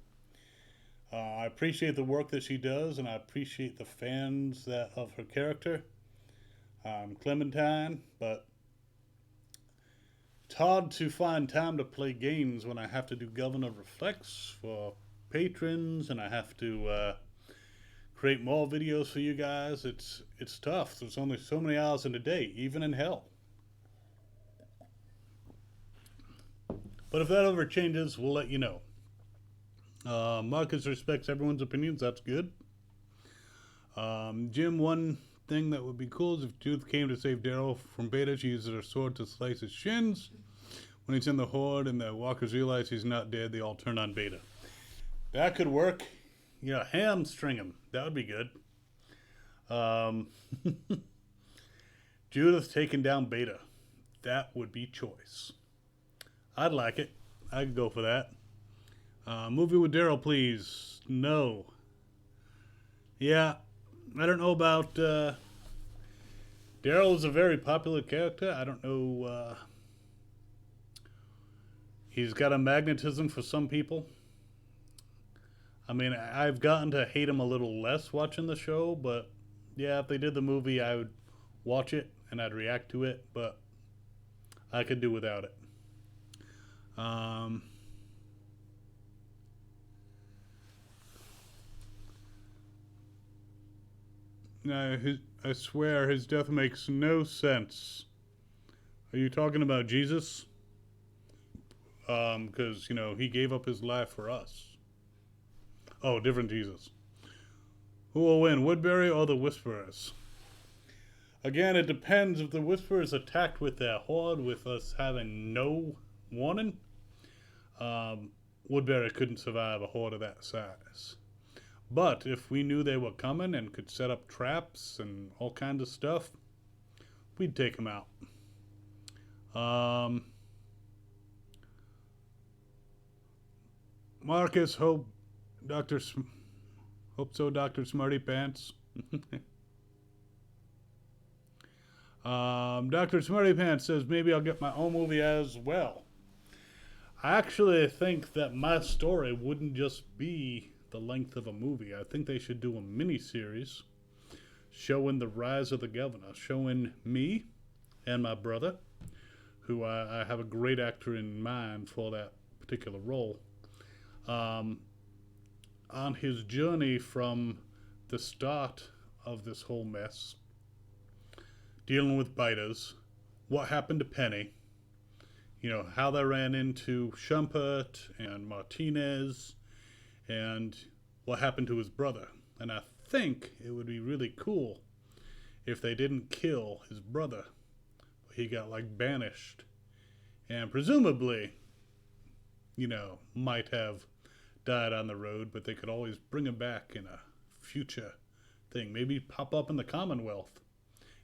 I appreciate the work that she does, and I appreciate the fans of her character, Clementine. But it's hard to find time to play games when I have to do Governor Reflects for patrons, and I have to create more videos for you guys. It's tough. There's only so many hours in a day, even in hell. But if that ever changes, we'll let you know. Marcus respects everyone's opinions. That's good. Jim, one thing that would be cool is if Judith came to save Daryl from Beta, she uses her sword to slice his shins. When he's in the horde and the walkers realize he's not dead, they all turn on Beta. That could work. Yeah, hamstring him. That would be good. Judith taking down Beta. That would be choice. I'd like it. I'd go for that. Movie with Daryl, please. No. Yeah, I don't know about... Daryl is a very popular character. I don't know... he's got a magnetism for some people. I mean, I've gotten to hate him a little less watching the show, but yeah, if they did the movie, I would watch it and I'd react to it, but I could do without it. No, I swear his death makes no sense. Are you talking about Jesus? Because, he gave up his life for us. Oh, different Jesus. Who will win, Woodbury or the Whisperers? Again, it depends if the Whisperers attacked with their horde with us having no warning. Woodbury couldn't survive a horde of that size. But if we knew they were coming and could set up traps and all kinds of stuff, we'd take them out. Marcus, hope so, Dr. Smarty Pants. Dr. Smarty Pants says maybe I'll get my own movie as well. I actually think that my story wouldn't just be the length of a movie. I think they should do a mini-series showing the rise of the governor, showing me and my brother, who I have a great actor in mind for that particular role, on his journey from the start of this whole mess, dealing with biters, what happened to Penny, how they ran into Schumpert and Martinez, and what happened to his brother. And I think it would be really cool if they didn't kill his brother. He got banished. And presumably, might have died on the road, but they could always bring him back in a future thing. Maybe pop up in the Commonwealth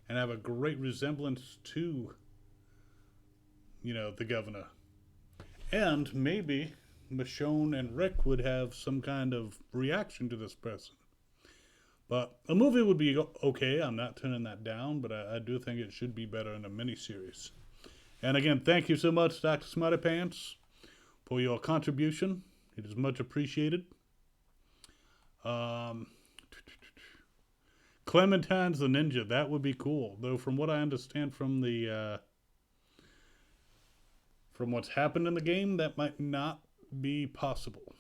and have a great resemblance to, the governor. And maybe Michonne and Rick would have some kind of reaction to this person. But a movie would be okay. I'm not turning that down, but I do think it should be better in a miniseries. And again, thank you so much, Dr. Smarty Pants, for your contribution. It is much appreciated. Clementine's the ninja. That would be cool. Though from what I understand from the from what's happened in the game, that might not be possible.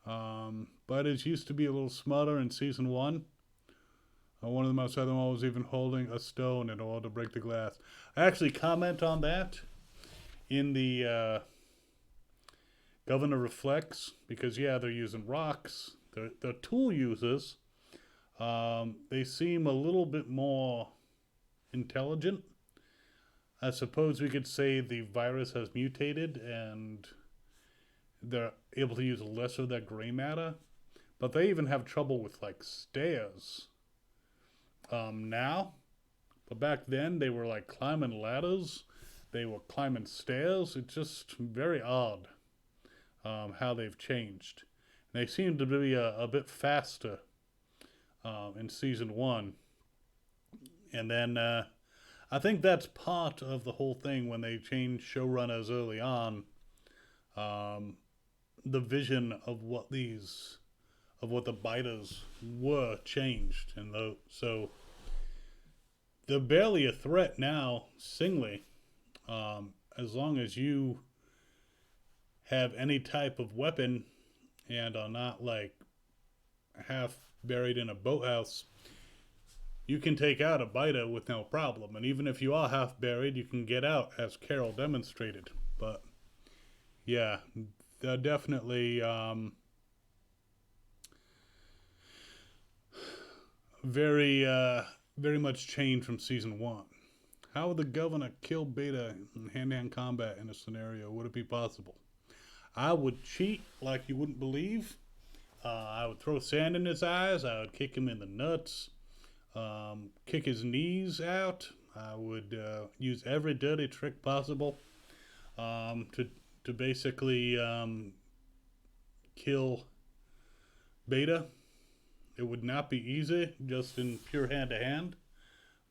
But it used to be a little smarter in Season 1. One of the most other ones was even holding a stone in order to break the glass. I actually comment on that in the Governor Reflects, because, yeah, they're using rocks. They're tool users. They seem a little bit more intelligent. I suppose we could say the virus has mutated and they're able to use less of their gray matter. But they even have trouble with, like, stairs now. But back then, they were, like, climbing ladders. They were climbing stairs. It's just very odd how they've changed. They seem to be a bit faster in Season 1. And then I think that's part of the whole thing when they changed showrunners early on. The vision of what the biters were changed. And so they're barely a threat now, singly, as long as you have any type of weapon and are not like half buried in a boathouse. You can take out a biter with no problem. And even if you are half buried, you can get out, as Carol demonstrated. But yeah, they're definitely very much changed from Season 1. How would the governor kill Beta in hand-to-hand combat in a scenario? Would it be possible? I would cheat like you wouldn't believe. I would throw sand in his eyes. I would kick him in the nuts. Kick his knees out. I would use every dirty trick possible to basically kill Beta. It would not be easy, just in pure hand-to-hand,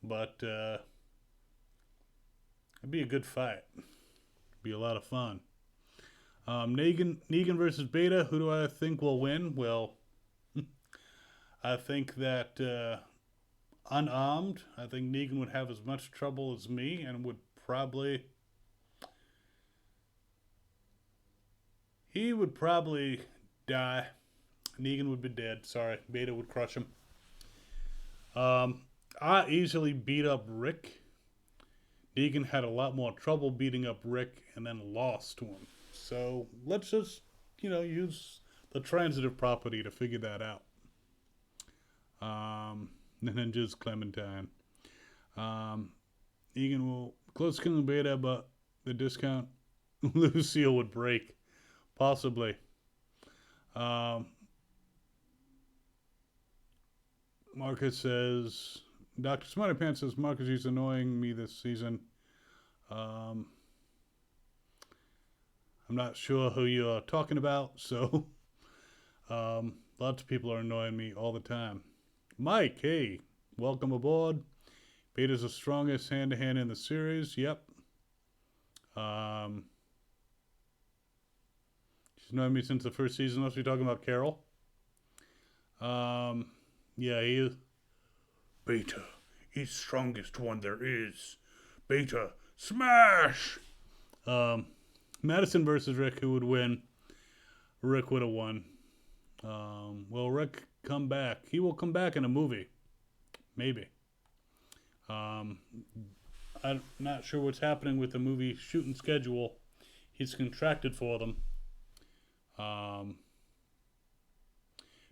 but it'd be a good fight. It'd be a lot of fun. Negan versus Beta, who do I think will win? Well, I think that unarmed, I think Negan would have as much trouble as me and would probably... He would probably die. Negan would be dead. Sorry, Beta would crush him. I easily beat up Rick. Negan had a lot more trouble beating up Rick and then lost to him. So let's just, use the transitive property to figure that out. And then just Clementine. Negan will close killing Beta, but the discount Lucille would break. Possibly. Marcus says, Dr. Smarty Pants says, Marcus is annoying me this season. I'm not sure who you're talking about, so lots of people are annoying me all the time. Mike, hey, welcome aboard. Beta's the strongest hand-to-hand in the series. Yep. She's known me since the first season, unless we're talking about Carol. Yeah, he is. Beta is strongest one there is. Beta, smash! Madison versus Rick, who would win? Rick would have won. Will Rick come back? He will come back in a movie. Maybe. I'm not sure what's happening with the movie shooting schedule. He's contracted for them.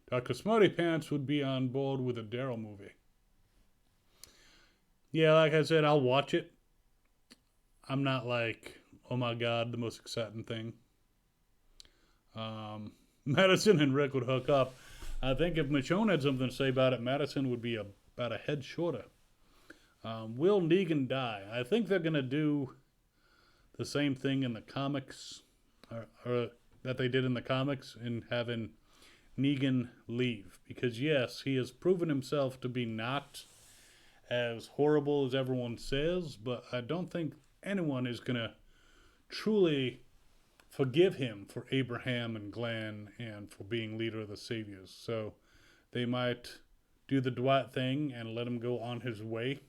Dr. Smarty Pants would be on board with a Daryl movie. Yeah, like I said, I'll watch it. I'm not like, oh my god, the most exciting thing. Madison and Rick would hook up. I think if Michonne had something to say about it, Madison would be about a head shorter. Will Negan die? I think they're going to do the same thing in the comics, or that they did in the comics, in having Negan leave. Because, yes, he has proven himself to be not as horrible as everyone says, but I don't think anyone is going to truly forgive him for Abraham and Glenn and for being leader of the Saviors. So they might do the Dwight thing and let him go on his way,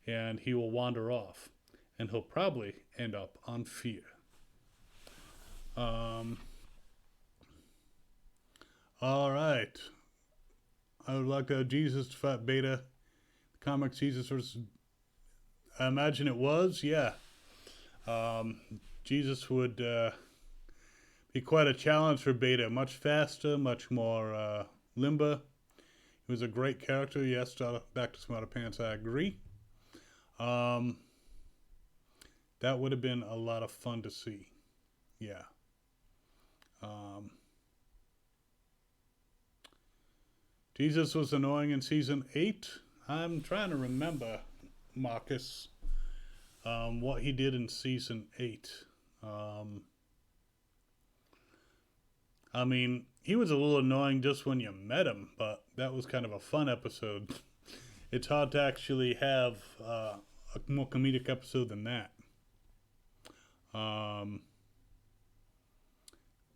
and he will wander off, and he'll probably end up on Fear. All right. I would like Jesus to fight Beta. Comics Jesus versus... I imagine it was, yeah. Jesus would be quite a challenge for Beta. Much faster, much more limber. He was a great character. Yes, back to Smarter Pants, I agree. That would have been a lot of fun to see. Yeah. Jesus was annoying in season 8. I'm trying to remember, Marcus, what he did in season 8. I mean, he was a little annoying just when you met him, but that was kind of a fun episode. It's hard to actually have a more comedic episode than that.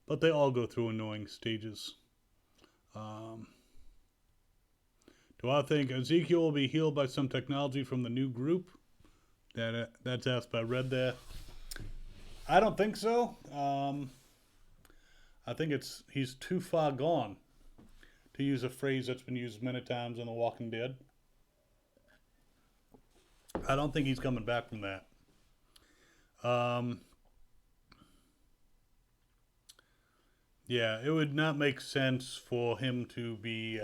But they all go through annoying stages. Do I think Ezekiel will be healed by some technology from the new group? That's asked by Red there. I don't think so. I think he's too far gone, to use a phrase that's been used many times on The Walking Dead. I don't think he's coming back from that. Yeah, it would not make sense for him to be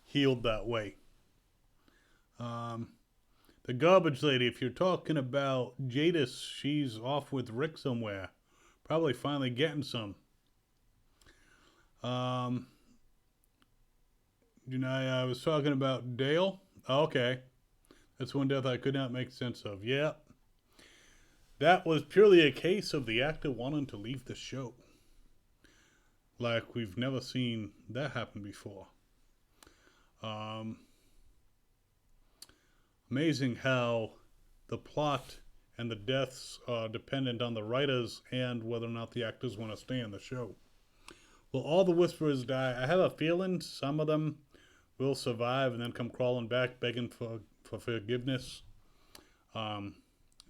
healed that way. The garbage lady, if you're talking about Jadis, she's off with Rick somewhere. Probably finally getting some. I was talking about Dale. Oh, okay. That's one death I could not make sense of. Yeah. That was purely a case of the actor wanting to leave the show. Like we've never seen that happen before. Amazing how the plot and the deaths are dependent on the writers and whether or not the actors want to stay in the show. Will all the Whisperers die? I have a feeling some of them will survive and then come crawling back begging for forgiveness.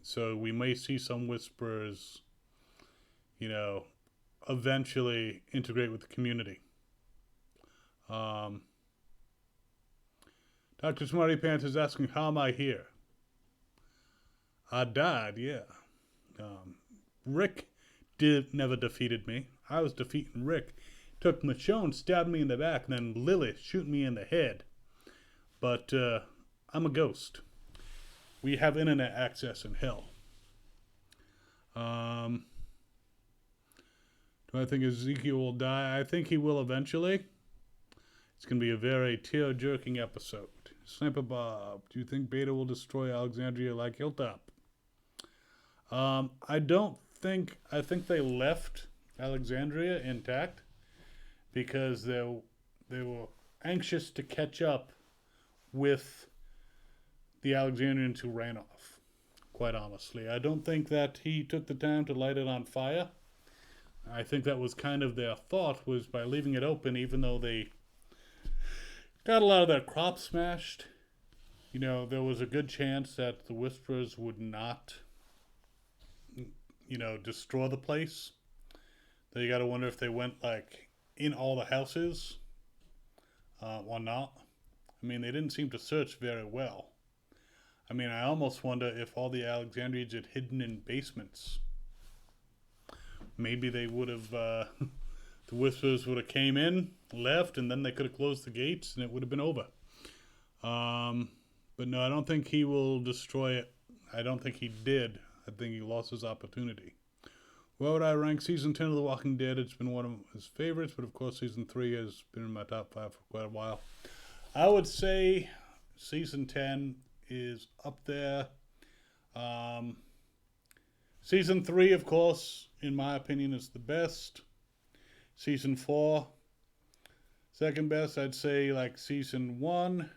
So we may see some Whisperers, eventually integrate with the community. Dr. Smarty Pants is asking, how am I here? I died, yeah. Rick never defeated me. I was defeating Rick. Took Michonne, stabbed me in the back, and then Lily shooting me in the head. But I'm a ghost. We have internet access in hell. Do I think Ezekiel will die? I think he will eventually. It's going to be a very tear-jerking episode. Sniper Bob, do you think Beta will destroy Alexandria like Hilltop? I don't think... I think they left Alexandria intact because they were anxious to catch up with the Alexandrians who ran off, quite honestly. I don't think that he took the time to light it on fire. I think that was kind of their thought, was by leaving it open, even though they got a lot of their crops smashed. There was a good chance that the Whisperers would not, destroy the place. So you got to wonder if they went, in all the houses or not. I mean, they didn't seem to search very well. I mean, I almost wonder if all the Alexandrians had hidden in basements. Maybe they would have, the Whisperers would have came in, left, and then they could have closed the gates, and it would have been over. But no, I don't think he will destroy it. I don't think he did. I think he lost his opportunity. Where would I rank Season 10 of The Walking Dead? It's been one of his favorites, but of course Season 3 has been in my top 5 for quite a while. I would say Season 10 is up there. Season 3, of course, in my opinion, is the best. Season 4. Second best, I'd say like season 1.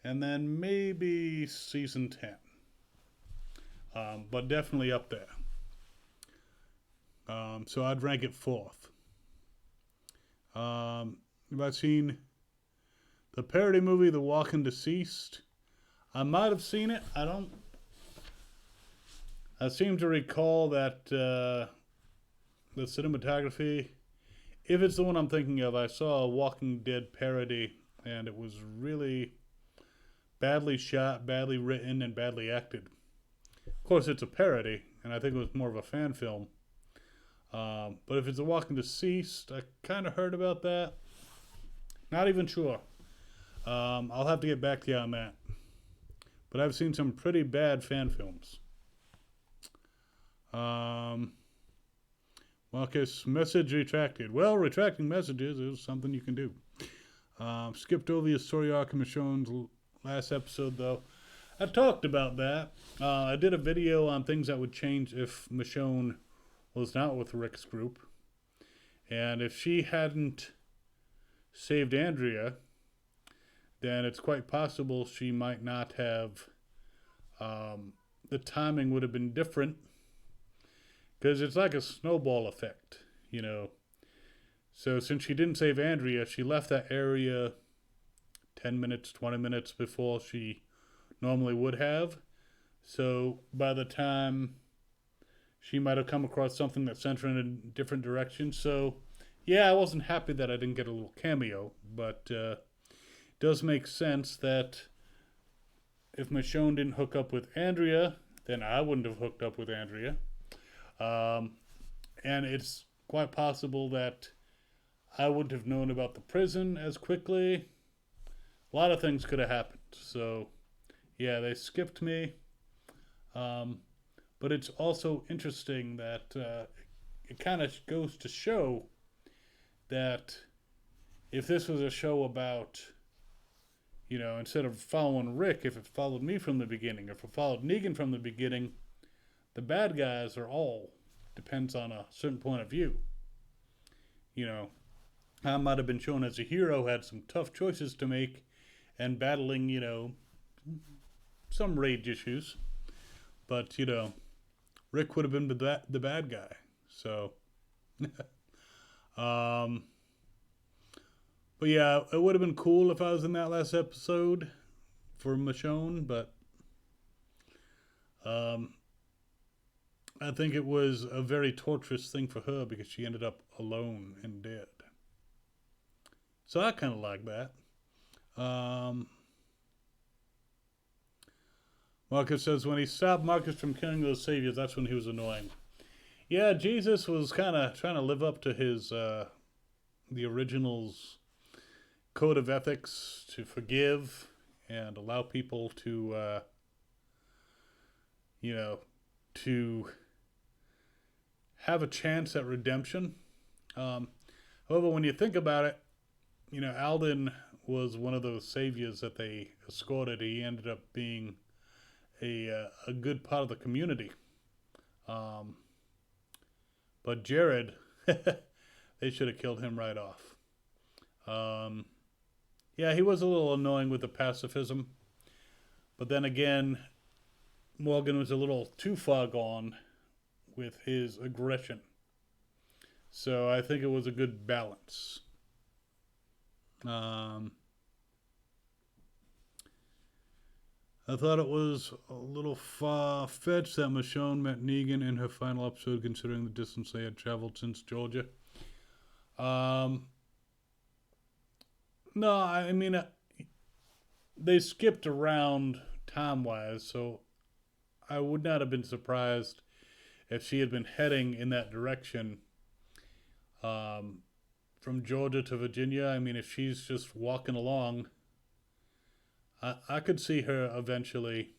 And then maybe season 10. But definitely up there. So I'd rank it 4th. Have I seen the parody movie The Walking Deceased? I might have seen it. I seem to recall that the cinematography, if it's the one I'm thinking of, I saw a Walking Dead parody, and it was really badly shot, badly written, and badly acted. Of course, it's a parody, and I think it was more of a fan film. But if it's a Walking Deceased, I kind of heard about that. Not even sure. I'll have to get back to you on that. But I've seen some pretty bad fan films. Marcus, message retracted. Well, retracting messages is something you can do. Skipped over the story arc in Michonne's last episode, though. I talked about that. I did a video on things that would change if Michonne was not with Rick's group. And if she hadn't saved Andrea, then it's quite possible she might not have... the timing would have been different. Because it's like a snowball effect, you know. So since she didn't save Andrea, she left that area 10 minutes, 20 minutes before she normally would have. So by the time she might have come across something that sent her in a different direction. So yeah, I wasn't happy that I didn't get a little cameo, but it does make sense that if Michonne didn't hook up with Andrea, then I wouldn't have hooked up with Andrea. And it's quite possible that I wouldn't have known about the prison as quickly. A lot of things could have happened. So, yeah, they skipped me. But it's also interesting that it kind of goes to show that if this was a show about, you know, instead of following Rick, if it followed me from the beginning, if it followed Negan from the beginning, the bad guys are all, depends on a certain point of view. You know, I might have been shown as a hero, had some tough choices to make, and battling, you know, some rage issues. But, you know, Rick would have been the bad guy. So, but yeah, it would have been cool if I was in that last episode for Michonne, but I think it was a very torturous thing for her because she ended up alone and dead. So I kind of like that. Marcus says, when he stopped Marcus from killing those saviors, that's when he was annoying. Yeah, Jesus was kind of trying to live up to his, the original's code of ethics to forgive and allow people to, you know, to have a chance at redemption. However, when you think about it, you know, Alden was one of those saviors that they escorted. He ended up being a good part of the community. But Jared, they should have killed him right off. Yeah, he was a little annoying with the pacifism. But then again, Morgan was a little too far gone with his aggression. So I think it was a good balance. I thought it was a little far-fetched that Michonne met Negan in her final episode, considering the distance they had traveled since Georgia. No, I mean, they skipped around time-wise, so I would not have been surprised if she had been heading in that direction from Georgia to Virginia. I mean, if she's just walking along, I could see her eventually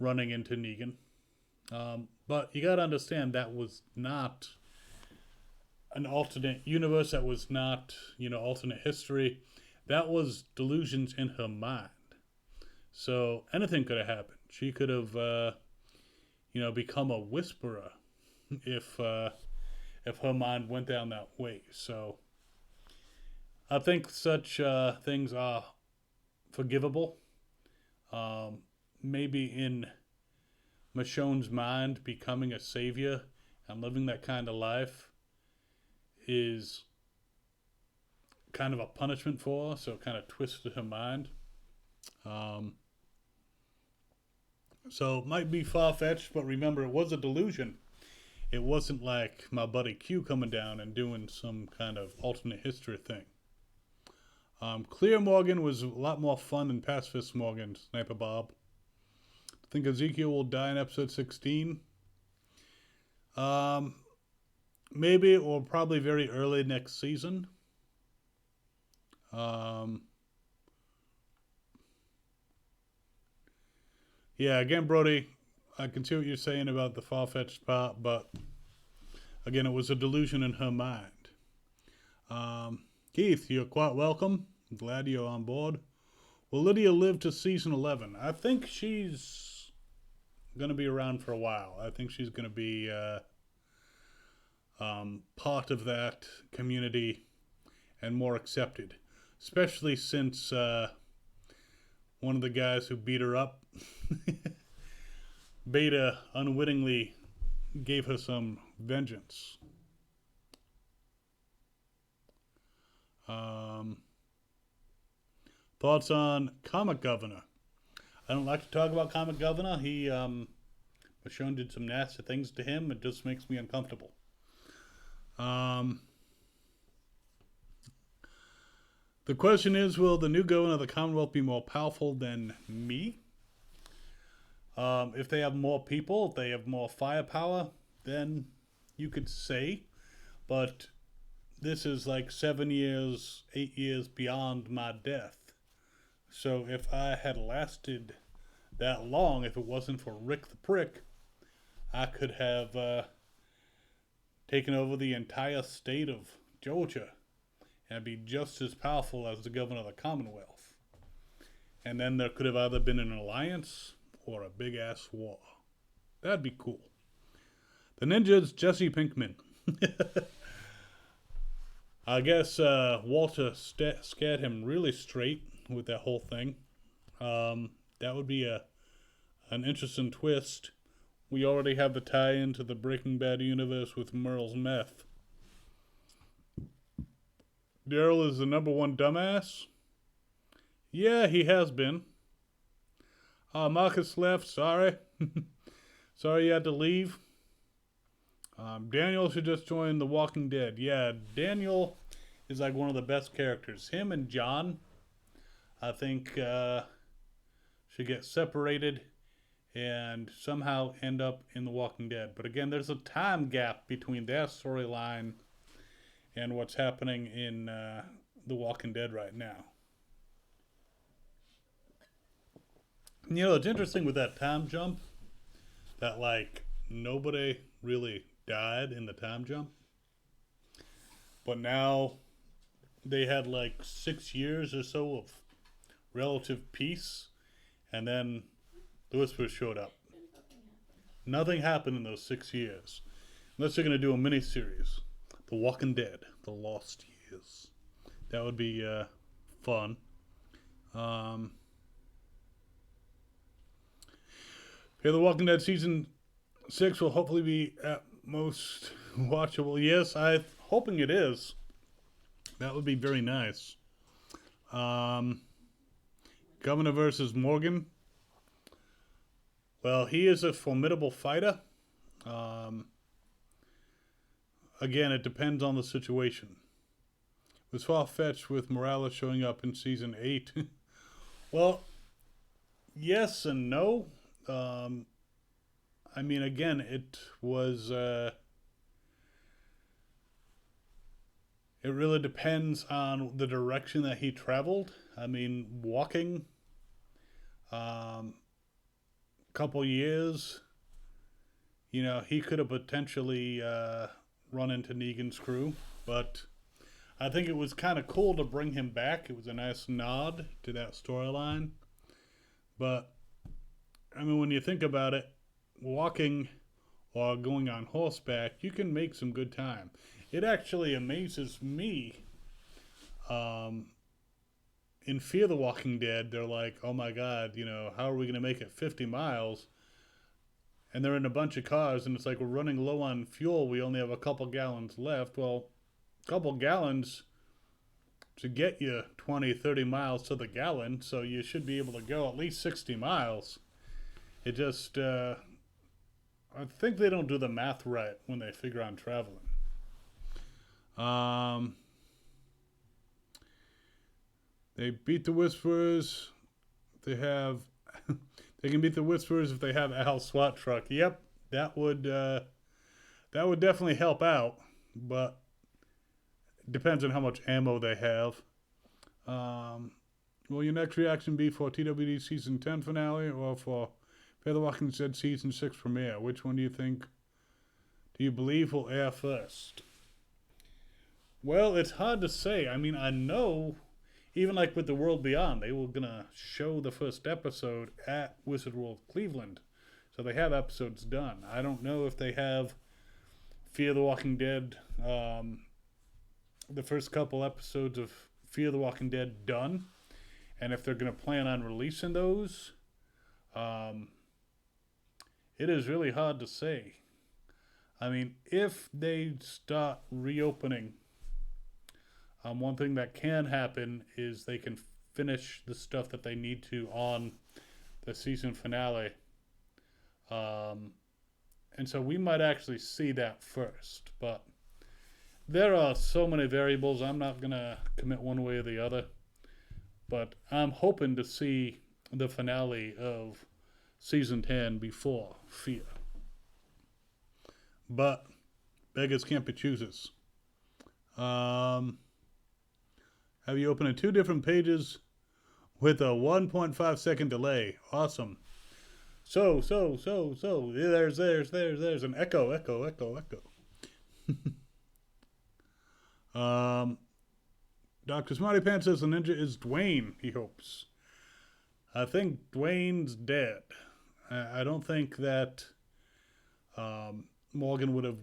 running into Negan. But you got to understand that was not an alternate universe. That was not, you know, alternate history. That was delusions in her mind. So anything could have happened. She could have, you know, become a whisperer if if her mind went down that way. So I think such things are forgivable. Maybe in Michonne's mind, becoming a savior and living that kind of life is kind of a punishment for her, so it kind of twisted her mind. So it might be far-fetched, but remember, it was a delusion. It wasn't like my buddy Q coming down and doing some kind of alternate history thing. Clear Morgan was a lot more fun than Pacifist Morgan, Sniper Bob. I think Ezekiel will die in episode 16. Maybe, or probably very early next season. Yeah, again, Brody, I can see what you're saying about the far-fetched part, but again, it was a delusion in her mind. Keith, you're quite welcome. I'm glad you're on board. Will Lydia live to season 11? I think she's going to be around for a while. I think she's going to be part of that community and more accepted. Especially since one of the guys who beat her up, Beta, unwittingly gave her some vengeance. Thoughts on Comic Governor? I don't like to talk about Comic Governor. Michonne did some nasty things to him. It just makes me uncomfortable. The question is, will the new governor of the Commonwealth be more powerful than me? If they have more people, if they have more firepower, then you could say. But this is like 7 years, 8 years beyond my death. So if I had lasted that long, if it wasn't for Rick the Prick, I could have taken over the entire state of Georgia and be just as powerful as the governor of the Commonwealth. And then there could have either been an alliance or a big-ass war. That'd be cool. The ninja's Jesse Pinkman. I guess Walter scared him really straight with that whole thing. That would be an interesting twist. We already have the tie-in to the Breaking Bad universe with Merle's meth. Daryl is the number one dumbass? Yeah, he has been. Marcus left, sorry. Sorry you had to leave. Daniel should just join The Walking Dead. Yeah, Daniel is like one of the best characters. Him and John, I think, should get separated and somehow end up in The Walking Dead. But again, there's a time gap between their storyline and what's happening in The Walking Dead right now. You know, it's interesting with that time jump that, like, nobody really died in the time jump. But now they had, like, 6 years or so of relative peace, and then the Whisperers showed up. Nothing happened in those 6 years. Unless they're going to do a miniseries. The Walking Dead, The Lost Years. That would be fun. Yeah, The Walking Dead Season 6 will hopefully be at most watchable. Yes, I'm hoping it is. That would be very nice. Governor versus Morgan. Well, he is a formidable fighter. Again, it depends on the situation. It was far-fetched with Morales showing up in Season 8. Well, yes and no. I mean, again, it was... it really depends on the direction that he traveled. I mean, walking... couple years, you know, he could have potentially run into Negan's crew, but I think it was kind of cool to bring him back. It was a nice nod to that storyline. But, I mean, when you think about it, walking or going on horseback, you can make some good time. It actually amazes me. In Fear the Walking Dead, they're like, oh my God, how are we going to make it 50 miles? And they're in a bunch of cars, and it's like, we're running low on fuel. We only have a couple gallons left. Well, a couple gallons to get you 20, 30 miles to the gallon, so you should be able to go at least 60 miles. It just, I think they don't do the math right when they figure on traveling. They beat the Whisperers. They have, they can beat the Whisperers if they have Al's SWAT truck. Yep, that would definitely help out, but it depends on how much ammo they have. Will your next reaction be for TWD Season 10 finale or for Fear the Walking Dead Season 6 premiere? Which one do you believe will air first? Well, it's hard to say. I mean, I know, even like with The World Beyond, they were going to show the first episode at Wizard World Cleveland. So they have episodes done. I don't know if they have Fear the Walking Dead, the first couple episodes of Fear the Walking Dead done, and if they're going to plan on releasing those. It is really hard to say. I mean, if they start reopening, one thing that can happen is they can finish the stuff that they need to on the season finale. And so we might actually see that first. But there are so many variables, I'm not going to commit one way or the other. But I'm hoping to see the finale of Season 10 before Fear. But beggars can't be choosers. Have you opened 2 different pages with a 1.5 second delay? Awesome. So. There's an echo. Dr. Smarty Pants says the ninja is Dwayne, he hopes. I think Dwayne's dead. I don't think that Morgan would have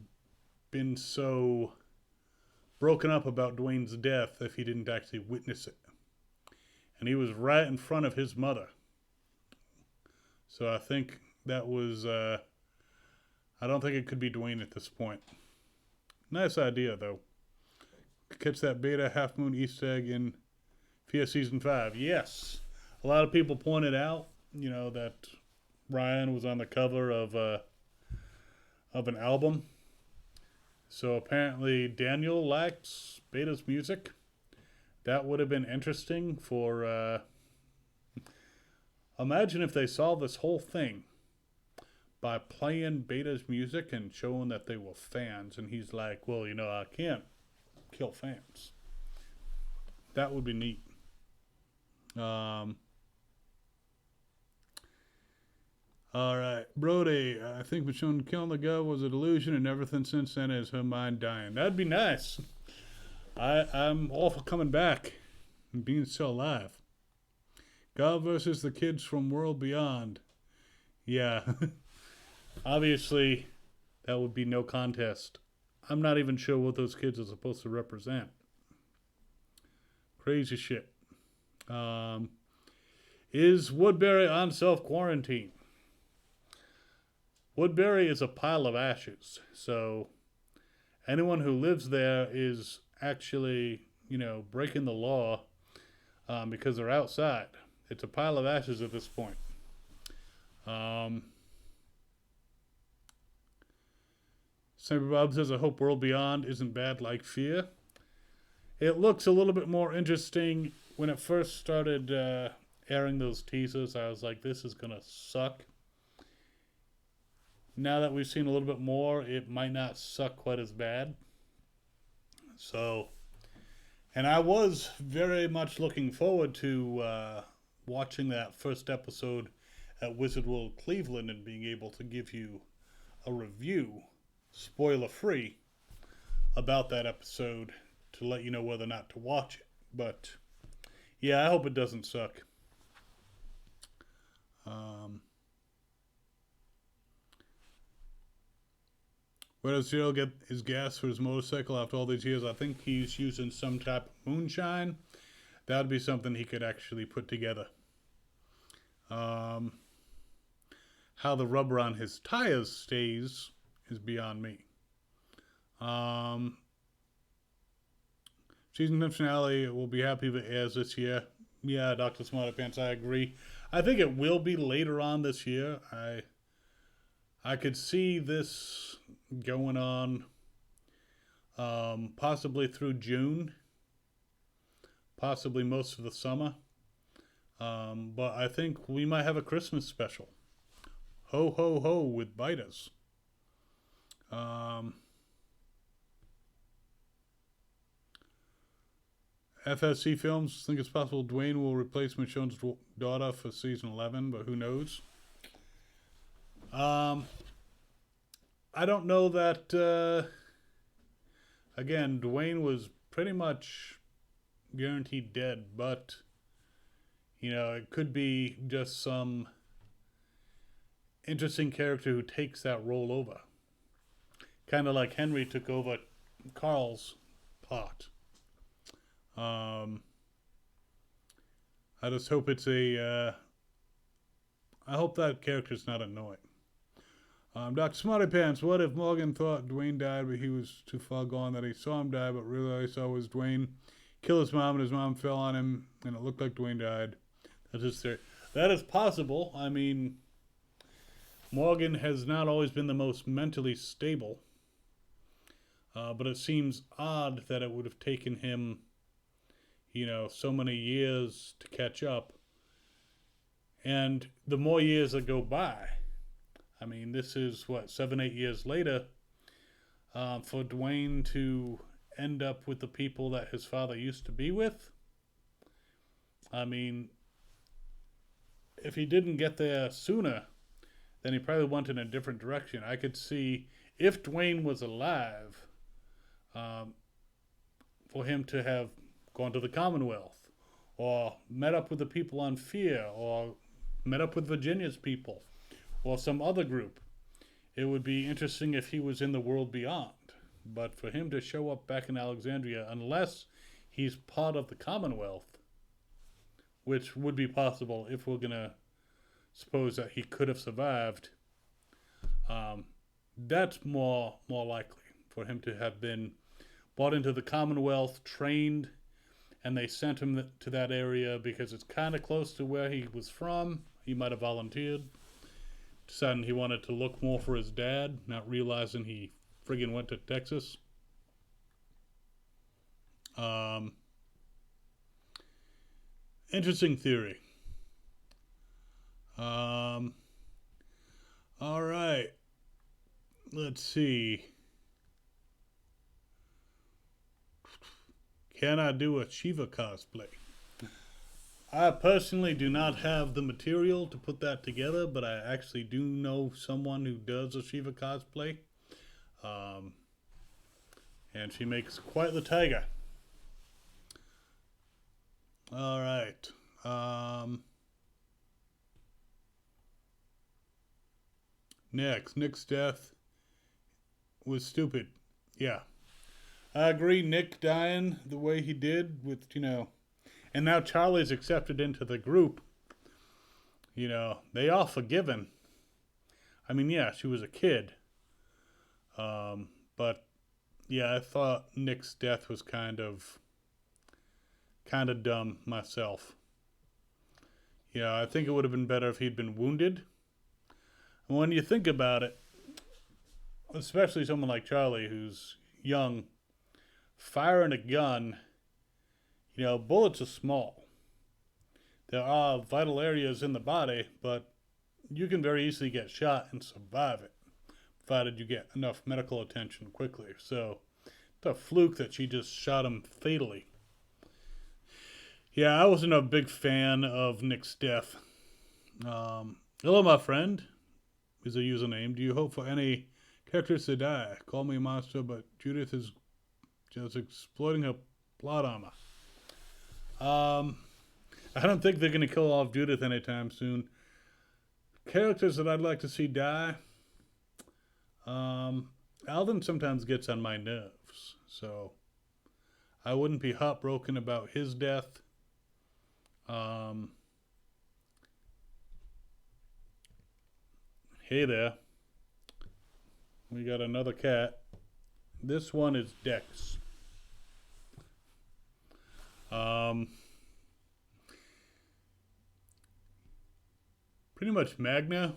been so broken up about Dwayne's death if he didn't actually witness it. And he was right in front of his mother. So I think that was, I don't think it could be Dwayne at this point. Nice idea, though. Catch that beta half moon Easter egg in Fear Season 5. Yes. A lot of people pointed out, that Ryan was on the cover of an album. So apparently Daniel likes Beta's music. That would have been interesting for... imagine if they solved this whole thing by playing Beta's music and showing that they were fans. And he's like, well, I can't kill fans. That would be neat. All right, Brody, I think Michonne killing the girl was a delusion, and everything since then is her mind dying. That'd be nice. I'm all for coming back and being still alive. God versus the kids from World Beyond. Yeah, obviously that would be no contest. I'm not even sure what those kids are supposed to represent. Crazy shit. Is Woodbury on self-quarantine? Woodbury is a pile of ashes, so anyone who lives there is actually, breaking the law because they're outside. It's a pile of ashes at this point. Sniper Bob says, I hope World Beyond isn't bad like Fear. It looks a little bit more interesting. When it first started airing those teasers, I was like, this is going to suck. Now that we've seen a little bit more, it might not suck quite as bad. So, and I was very much looking forward to watching that first episode at Wizard World Cleveland and being able to give you a review, spoiler-free, about that episode to let you know whether or not to watch it. But, yeah, I hope it doesn't suck. Where does Daryl get his gas for his motorcycle after all these years? I think he's using some type of moonshine. That would be something he could actually put together. How the rubber on his tires stays is beyond me. Season finale will be happy if it airs this year. Yeah, Dr. Smarty Pants, I agree. I think it will be later on this year. I could see this going on possibly through June, possibly most of the summer. But I think we might have a Christmas special. Ho, ho, ho with biters. FSC Films think it's possible Dwayne will replace Michonne's daughter for season 11, but who knows? I don't know that. Again, Dwayne was pretty much guaranteed dead, but it could be just some interesting character who takes that role over, kind of like Henry took over Carl's part. I just hope it's I hope that character's not annoying. Dr. Smarty Pants, what if Morgan thought Dwayne died, but he was too far gone that he saw him die, but really all he saw was Dwayne kill his mom, and his mom fell on him, and it looked like Dwayne died. That's his theory. That is possible. I mean, Morgan has not always been the most mentally stable, but it seems odd that it would have taken him so many years to catch up. And the more years that go by, I mean, this is 7-8 years later, for Dwayne to end up with the people that his father used to be with. I mean, if he didn't get there sooner, then he probably went in a different direction. I could see, if Dwayne was alive, for him to have gone to the Commonwealth, or met up with the people on Fear, or met up with Virginia's people, or some other group. It would be interesting if he was in the world beyond. But for him to show up back in Alexandria, unless he's part of the Commonwealth, which would be possible if we're going to suppose that he could have survived, that's more likely for him to have been brought into the Commonwealth, trained, and they sent him to that area because it's kind of close to where he was from. He might have volunteered, deciding he wanted to look more for his dad, not realizing he friggin' went to Texas. Interesting theory. All right. Let's see. Can I do a Shiva cosplay? I personally do not have the material to put that together, but I actually do know someone who does a Shiva cosplay. And she makes quite the tiger. All right. Nick's death was stupid. Yeah. I agree, Nick dying the way he did with, and now Charlie's accepted into the group. They all forgiven. I mean, yeah, she was a kid. But yeah, I thought Nick's death was kind of dumb myself. Yeah, I think it would have been better if he'd been wounded. And when you think about it, especially someone like Charlie who's young, firing a gun, bullets are small. There are vital areas in the body, but you can very easily get shot and survive it, provided you get enough medical attention quickly. So it's a fluke that she just shot him fatally. Yeah, I wasn't a big fan of Nick's death. Hello, my friend, is a username. Do you hope for any characters to die? Call me a monster, but Judith is just exploiting her plot armor. I don't think they're going to kill off Judith anytime soon. Characters that I'd like to see die. Alvin sometimes gets on my nerves, so I wouldn't be heartbroken about his death. Hey there. We got another cat. This one is Dex. Pretty much Magna.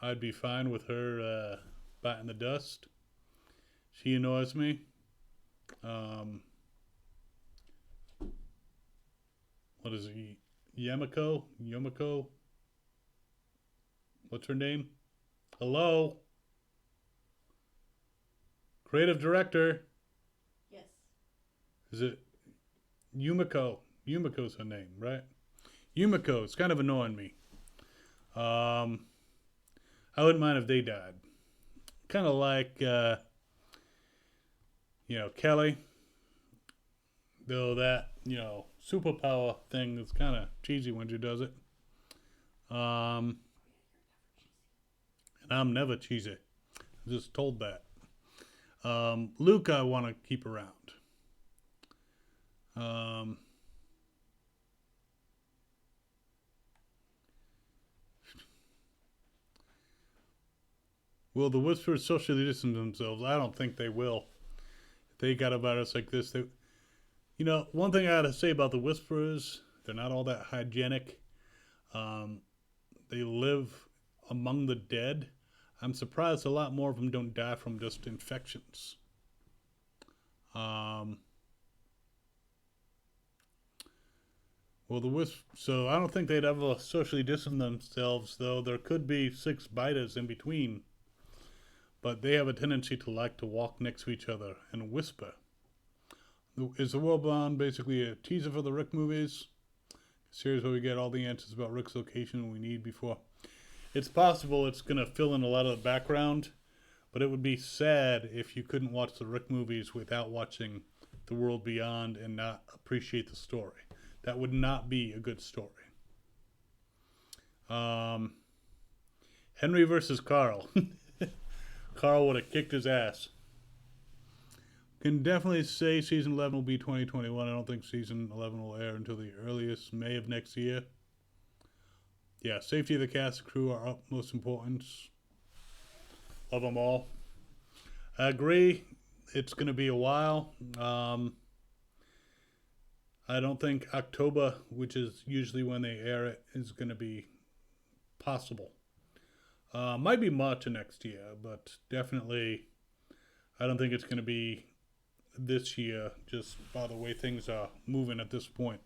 I'd be fine with her biting the dust. She annoys me. What is it? Yumiko? What's her name? Hello? Creative director. Yes. Is it Yumiko? Yumiko's her name, right? Yumiko. It's kind of annoying me. I wouldn't mind if they died. Kind of like, Kelly. Though that, superpower thing is kind of cheesy when she does it. And I'm never cheesy. I'm just told that. Luke, I want to keep around. Will the Whisperers socially distance themselves? I don't think they will. If they got a virus like this, one thing I gotta say about the Whisperers, they're not all that hygienic. They live among the dead. I'm surprised a lot more of them don't die from just infections. So I don't think they'd ever socially distance themselves, though there could be 6 biters in between. But they have a tendency to like to walk next to each other and whisper. Is The World Beyond basically a teaser for the Rick movies? A series where we get all the answers about Rick's location we need before. It's possible it's going to fill in a lot of the background, but it would be sad if you couldn't watch the Rick movies without watching The World Beyond and not appreciate the story. That would not be a good story. Henry versus Carl. Carl would have kicked his ass. Can definitely say season 11 will be 2021. I don't think season 11 will air until the earliest May of next year. Yeah, safety of the cast and crew are utmost importance. Love them all. I agree. It's going to be a while. I don't think October, which is usually when they air it, is going to be possible. Might be March of next year, but definitely I don't think it's going to be this year, just by the way things are moving at this point.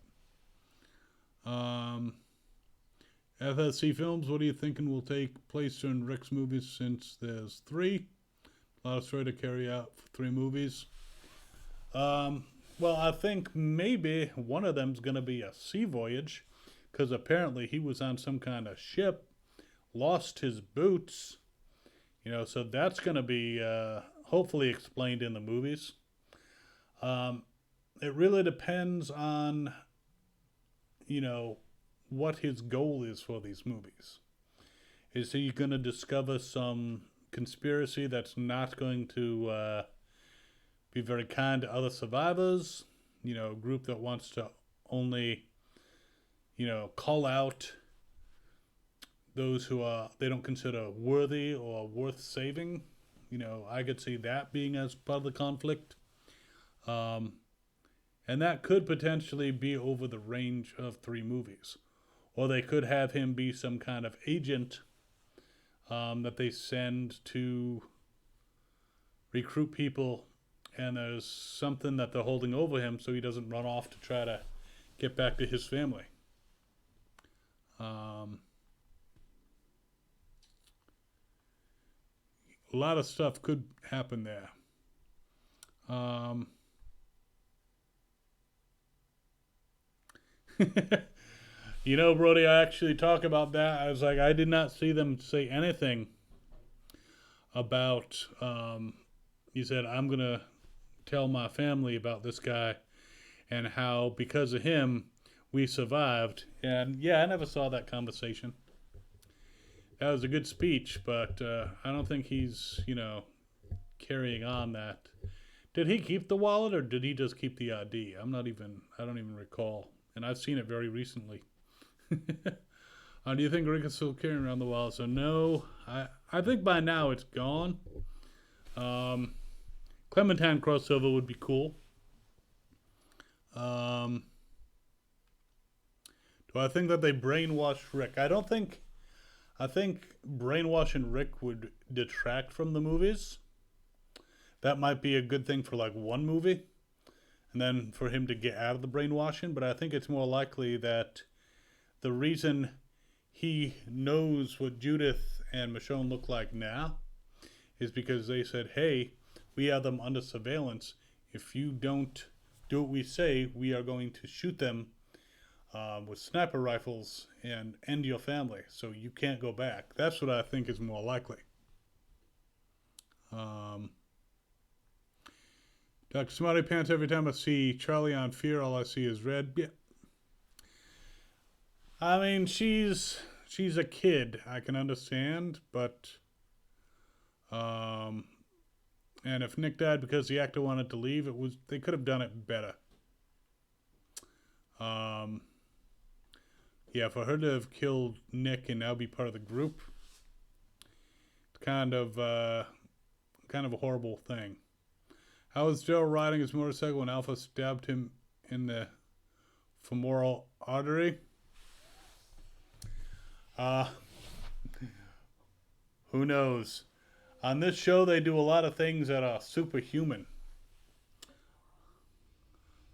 FSC Films, what are you thinking will take place during Rick's movies since there's 3? A lot of story to carry out for 3 movies. Well, I think maybe one of them's going to be a sea voyage, because apparently he was on some kind of ship, lost his boots, so that's going to be hopefully explained in the movies. It really depends on, what his goal is for these movies. Is he going to discover some conspiracy that's not going to be very kind to other survivors? A group that wants to only, call out those who they don't consider worthy or worth saving. I could see that being as part of the conflict. And that could potentially be over the range of 3 movies. Or they could have him be some kind of agent that they send to recruit people, and there's something that they're holding over him so he doesn't run off to try to get back to his family. A lot of stuff could happen there. Brody, I actually talk about that. I was like, I did not see them say anything about, he said, I'm going to tell my family about this guy and how because of him we survived. And yeah, I never saw that conversation. That was a good speech, but I don't think he's, carrying on that. Did he keep the wallet or did he just keep the ID? I don't even recall. And I've seen it very recently. Do you think Rick is still carrying around the wallet? So no, I think by now it's gone. Clementine Crossover would be cool. Do I think that they brainwashed Rick? I think brainwashing Rick would detract from the movies. That might be a good thing for like one movie, and then for him to get out of the brainwashing. But I think it's more likely that the reason he knows what Judith and Michonne look like now is because they said, hey, we have them under surveillance. If you don't do what we say, we are going to shoot them with sniper rifles and end your family. So you can't go back. That's what I think is more likely. Dr. Smarty Pants, every time I see Charlie on Fear, all I see is red. Yeah. I mean, she's a kid. I can understand, but and if Nick died because the actor wanted to leave, they could have done it better. Yeah, for her to have killed Nick and now be part of the group, it's kind of a horrible thing. How was Daryl riding his motorcycle when Alpha stabbed him in the femoral artery? Who knows? On this show, they do a lot of things that are superhuman.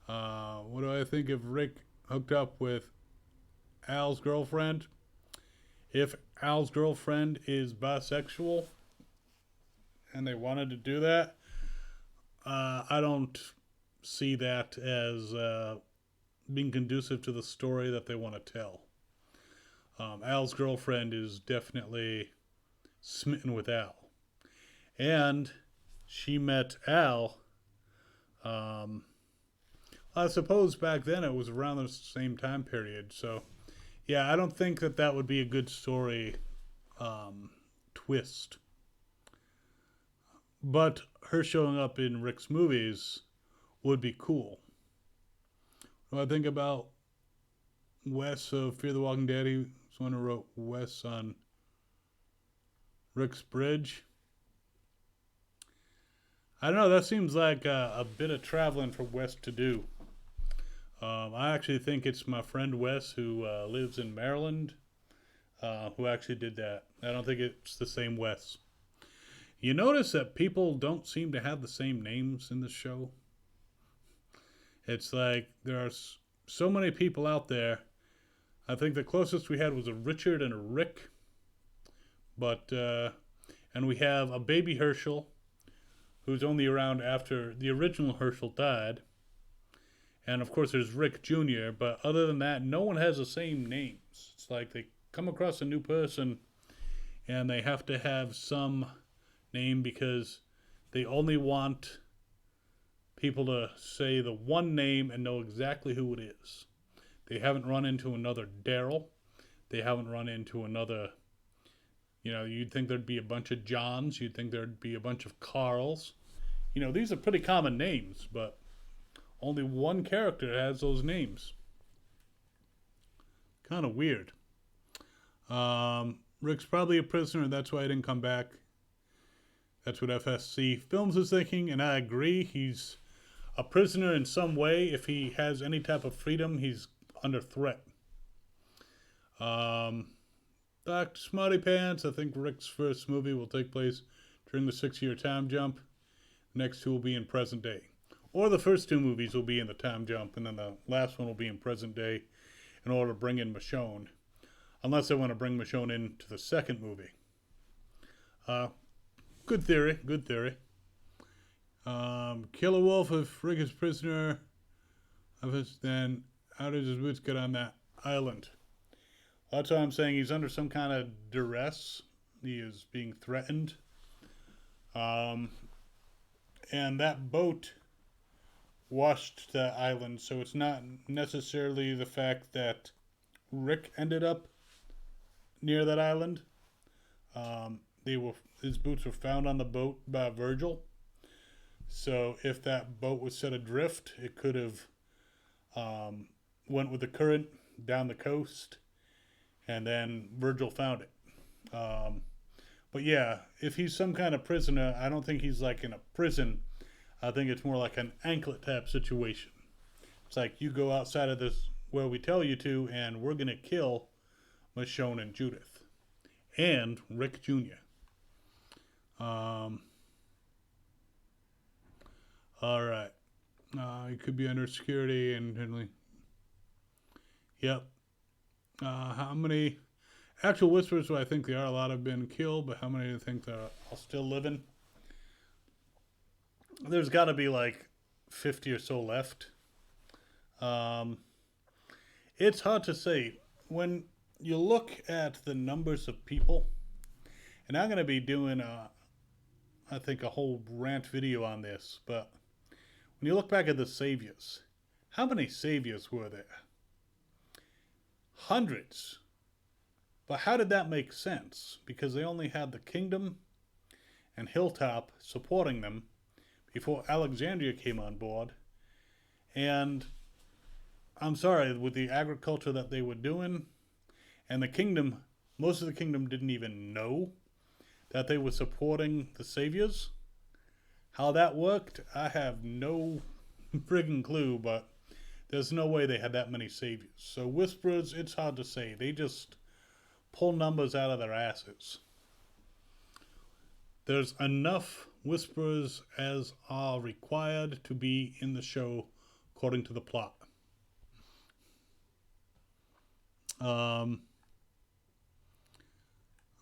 What do I think if Rick hooked up with Al's girlfriend? If Al's girlfriend is bisexual and they wanted to do that, I don't see that as being conducive to the story that they want to tell. Al's girlfriend is definitely smitten with Al. And she met Al. I suppose back then it was around the same time period. So, yeah, I don't think that would be a good story twist. But her showing up in Rick's movies would be cool. What do I think about Wes of Fear the Walking Dead? He's the one who wrote Wes on Rick's Bridge. I don't know, that seems like a bit of traveling for Wes to do. I actually think it's my friend Wes who lives in Maryland who actually did that. I don't think it's the same Wes. You notice that people don't seem to have the same names in the show? It's like there are so many people out there. I think the closest we had was a Richard and a Rick. But, and we have a baby Herschel, who's only around after the original Herschel died. And of course there's Rick Jr., but other than that, no one has the same names. It's like they come across a new person and they have to have some name because they only want people to say the one name and know exactly who it is. They haven't run into another Daryl. They haven't run into another, you'd think there'd be a bunch of Johns. You'd think there'd be a bunch of Carls. These are pretty common names, but only one character has those names. Kind of weird. Rick's probably a prisoner, and that's why he didn't come back. That's what FSC Films is thinking, and I agree. He's a prisoner in some way. If he has any type of freedom, he's under threat. Dr. Smarty Pants, I think Rick's first movie will take place during the 6-year time jump. The next two will be in present day. Or the first two movies will be in the time jump, and then the last one will be in present day in order to bring in Michonne. Unless they want to bring Michonne into the second movie. Good theory. Killer Wolf, if Rick is prisoner, then how does his boots get on that island? That's why I'm saying he's under some kind of duress. He is being threatened. And that boat washed the island, so it's not necessarily the fact that Rick ended up near that island. His boots were found on the boat by Virgil, So if that boat was set adrift, it could have went with the current down the coast, and then Virgil found it. But yeah, if he's some kind of prisoner, I don't think he's like in a prison. I think it's more like an anklet type situation. It's like you go outside of this where we tell you to, and we're gonna kill Michonne and Judith and Rick Jr. All right. He could be under security and yep. How many actual whispers do I think there are? A lot have been killed, but how many do you think are still living? There's got to be like 50 or so left. It's hard to say. When you look at the numbers of people, and I'm going to be doing, I think, a whole rant video on this, but when you look back at the saviors, how many saviors were there? Hundreds. But how did that make sense? Because they only had the kingdom and Hilltop supporting them before Alexandria came on board. And I'm sorry, with the agriculture that they were doing, and the kingdom, most of the kingdom didn't even know that they were supporting the saviors. How that worked, I have no friggin' clue, but there's no way they had that many saviors. So Whisperers, it's hard to say. They just pull numbers out of their asses. There's enough Whisperers as are required to be in the show according to the plot. All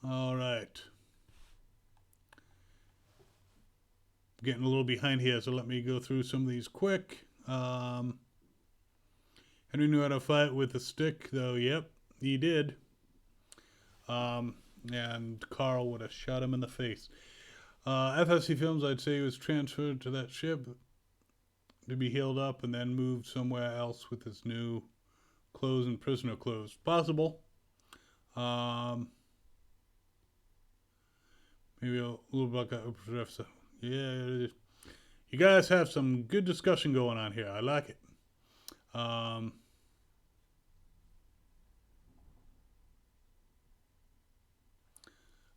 right. Getting a little behind here, so let me go through some of these quick. Henry knew how to fight with a stick, though. Yep, he did. And Carl would have shot him in the face. FSC Films, I'd say, was transferred to that ship to be healed up and then moved somewhere else with his new clothes and prisoner clothes. Possible. Maybe a little bit like yeah, you guys have some good discussion going on here. I like it. I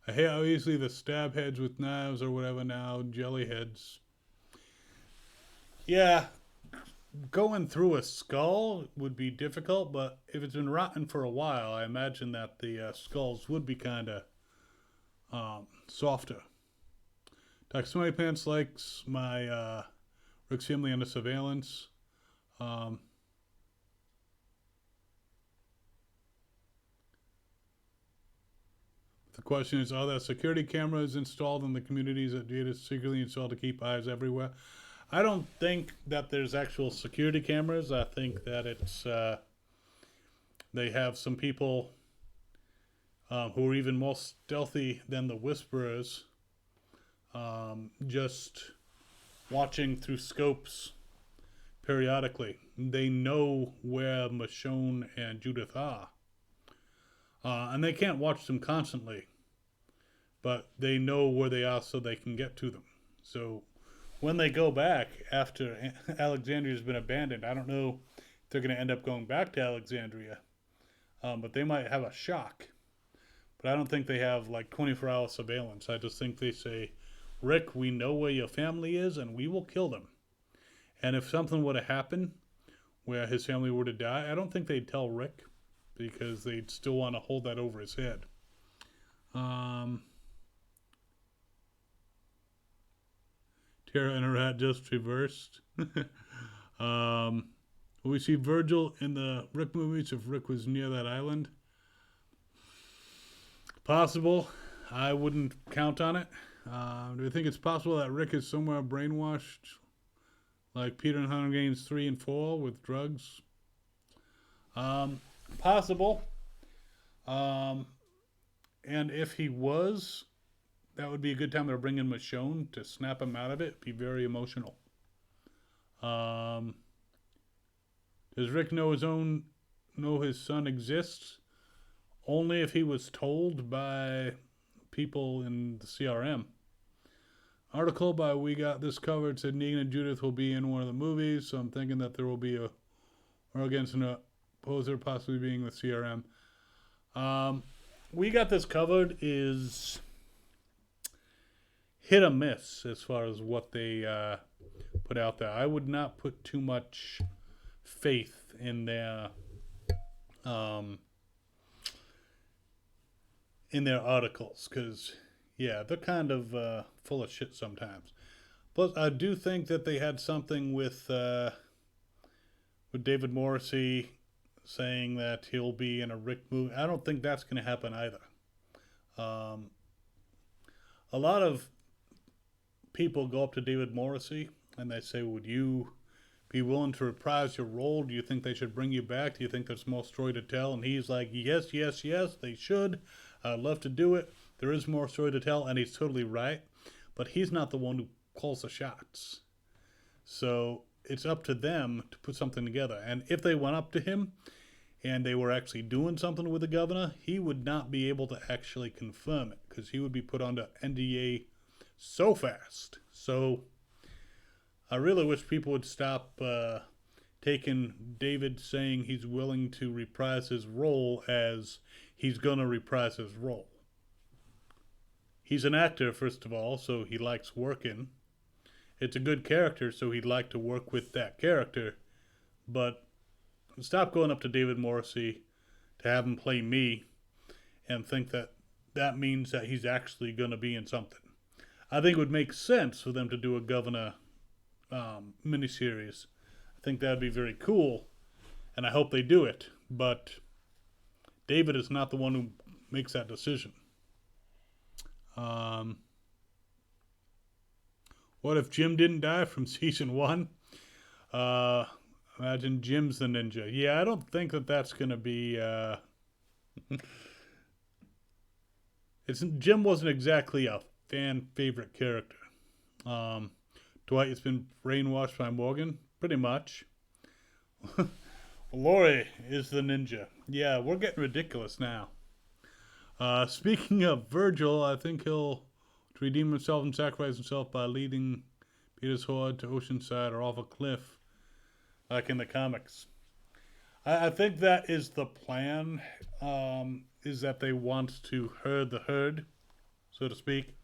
hate how easily the stab heads with knives or whatever now, jelly heads. Yeah, going through a skull would be difficult, but if it's been rotten for a while, I imagine that the skulls would be kind of softer. Dr. Smarty Pants likes my Rick's family under surveillance. The question is, are there security cameras installed in the communities that Jada secretly installed to keep eyes everywhere? I don't think that there's actual security cameras. I think that it's they have some people who are even more stealthy than the Whisperers, just watching through scopes periodically. They know where Michonne and Judith are. And they can't watch them constantly, but they know where they are so they can get to them. So when they go back after Alexandria's been abandoned, I don't know if they're going to end up going back to Alexandria, but they might have a shock. But I don't think they have like 24-hour surveillance. I just think they say, Rick, we know where your family is and we will kill them. And if something were to happen where his family were to die, I don't think they'd tell Rick, because they'd still want to hold that over his head. Tara and her hat just reversed. Will we see Virgil in the Rick movies if Rick was near that island? Possible. I wouldn't count on it. Do you think it's possible that Rick is somewhere brainwashed, like Peter in Hunger Games 3 and 4 with drugs? Possible. And if he was, that would be a good time to bring in Michonne to snap him out of it. It'd be very emotional. Does Rick know his son exists? Only if he was told by people in the CRM. article by We Got This Covered said Negan and Judith will be in one of the movies, so I'm thinking that there will be or against an opposer, possibly being the CRM. We Got This Covered is hit or miss as far as what they put out there. I would not put too much faith in their articles, because they're kind of full of shit sometimes. Plus, I do think that they had something with David Morrissey saying that he'll be in a Rick movie. I don't think that's going to happen either. A lot of people go up to David Morrissey and they say, would you be willing to reprise your role? Do you think they should bring you back? Do you think there's more story to tell? And he's like, yes, they should. I'd love to do it. There is more story to tell, and he's totally right. But he's not the one who calls the shots. So it's up to them to put something together. And if they went up to him and they were actually doing something with the governor, he would not be able to actually confirm it, because he would be put under NDA so fast. So I really wish people would stop taking David saying he's willing to reprise his role as he's going to reprise his role. He's an actor, first of all, so he likes working. It's a good character, so he'd like to work with that character. But stop going up to David Morrissey to have him play me and think that that means that he's actually going to be in something. I think it would make sense for them to do a Governor miniseries. I think that would be very cool, and I hope they do it. But David is not the one who makes that decision. What if Jim didn't die from season 1? Imagine Jim's the ninja. Yeah, I don't think that that's going to be... Jim wasn't exactly a fan favorite character. Dwight has been brainwashed by Morgan, pretty much. Laurie is the ninja. Yeah, we're getting ridiculous now. Speaking of Virgil, I think he'll redeem himself and sacrifice himself by leading Peter's horde to Oceanside or off a cliff, like in the comics. I think that is the plan, is that they want to herd the herd, so to speak,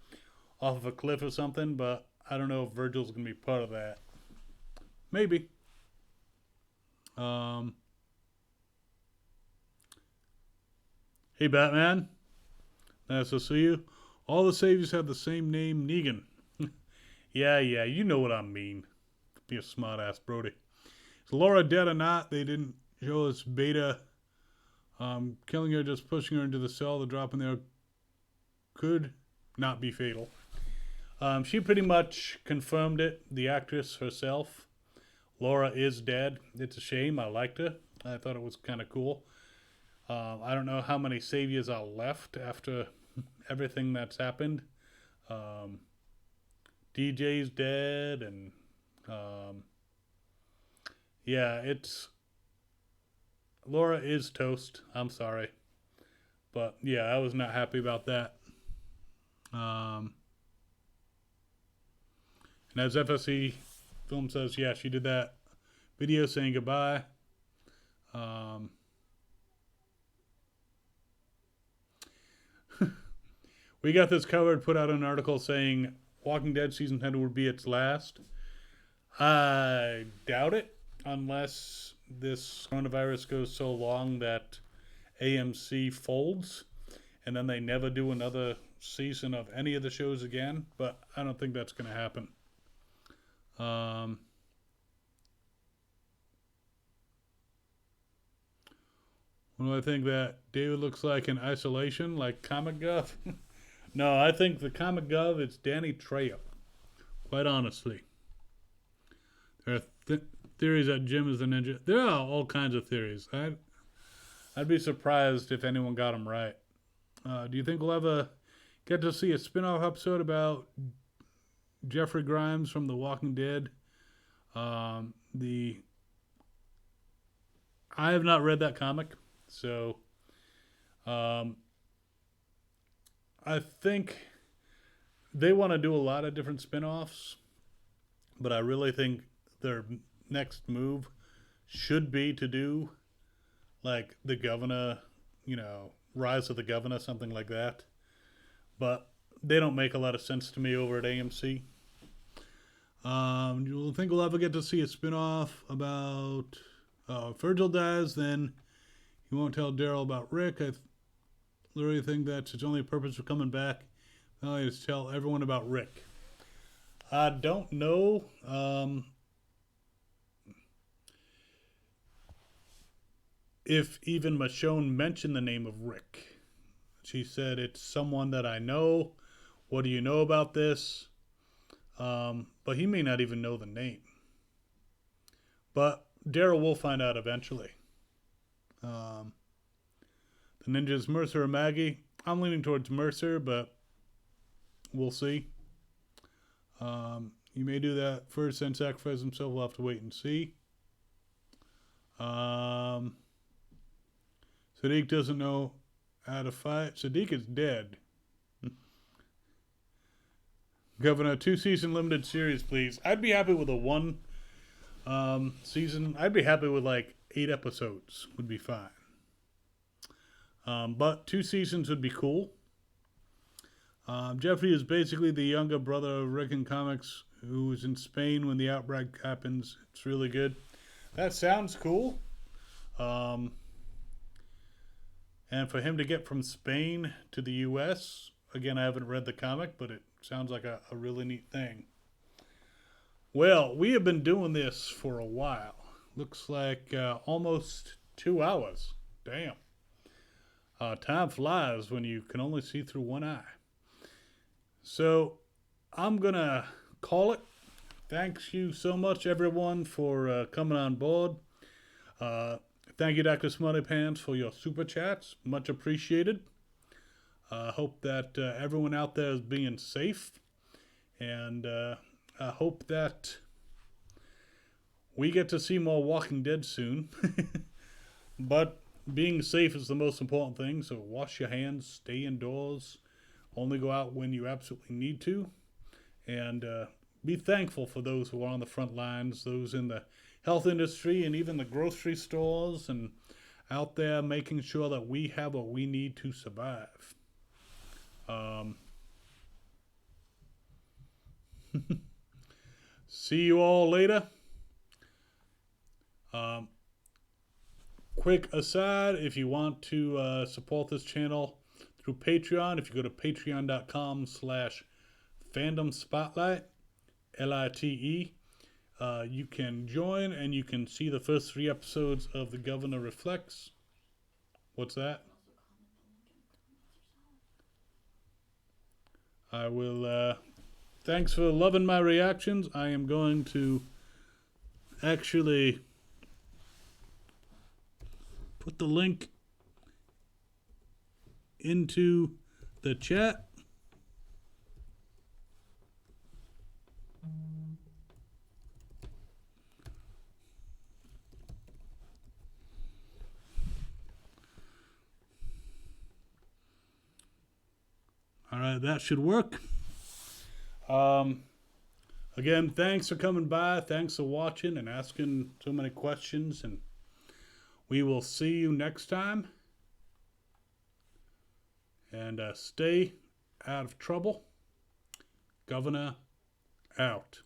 off of a cliff or something, but I don't know if Virgil's going to be part of that. Maybe. Hey, Batman. Nice to see you. All the saviors have the same name, Negan. Yeah, you know what I mean. Be a smart-ass Brody. Is Laura dead or not? They didn't show us Beta killing her, just pushing her into the cell. The drop in there could not be fatal. She pretty much confirmed it, the actress herself. Laura is dead. It's a shame. I liked her. I thought it was kind of cool. I don't know how many saviors are left after everything that's happened. DJ's dead, and it's... Laura is toast. I'm sorry. But, yeah, I was not happy about that. And as FSC Film says, yeah, she did that video saying goodbye. We Got This Covered put out an article saying Walking Dead Season 10 would be its last. I doubt it, unless this coronavirus goes so long that AMC folds and then they never do another season of any of the shows again. But I don't think that's going to happen. What do I think that David looks like in isolation, like Comic Gov? No, I think the Comic Gov is Danny Trejo, quite honestly. There are theories that Jim is the ninja. There are all kinds of theories. I'd be surprised if anyone got them right. Do you think we'll ever get to see a spin-off episode about Jeffrey Grimes from The Walking Dead? I have not read that comic, so I think they want to do a lot of different spin-offs, but I really think their next move should be to do like the Governor, Rise of the Governor, something like that. But they don't make a lot of sense to me over at AMC. You'll think we'll ever get to see a spin-off about Virgil dies, then you won't tell Daryl about Rick. I literally think that's its only purpose for coming back. Is tell everyone about Rick. I don't know. If even Michonne mentioned the name of Rick. She said, it's someone that I know. What do you know about this? But he may not even know the name. But Daryl will find out eventually. The ninjas, Mercer or Maggie? I'm leaning towards Mercer, but we'll see. He may do that first and sacrifice himself. We'll have to wait and see. Sadiq doesn't know how to fight. Sadiq is dead. Governor, 2-season limited series, please. I'd be happy with a 1 season. I'd be happy with like 8 episodes. Would be fine. But 2 seasons would be cool. Jeffrey is basically the younger brother of Rick in comics who was in Spain when the outbreak happens. It's really good. That sounds cool. And for him to get from Spain to the U.S., again, I haven't read the comic, but it sounds like a really neat thing. Well, we have been doing this for a while. Looks like almost 2 hours. Damn. Time flies when you can only see through one eye. So I'm going to call it. Thanks you so much, everyone, for coming on board. Thank you, Dr. Smutty Pants, for your super chats. Much appreciated. I hope that everyone out there is being safe. And I hope that we get to see more Walking Dead soon. But being safe is the most important thing. So wash your hands, stay indoors, only go out when you absolutely need to. And be thankful for those who are on the front lines, those in the health industry and even the grocery stores and out there making sure that we have what we need to survive. See you all later. Quick aside, if you want to support this channel through Patreon, if you go to patreon.com/Fandom Spotlite, LITE, you can join and you can see the first 3 episodes of The Governor Reflects. What's that? I will, thanks for loving my reactions. I am going to actually put the link into the chat. All right, that should work. Again, thanks for coming by. Thanks for watching and asking so many questions. And we will see you next time. And stay out of trouble. Governor out.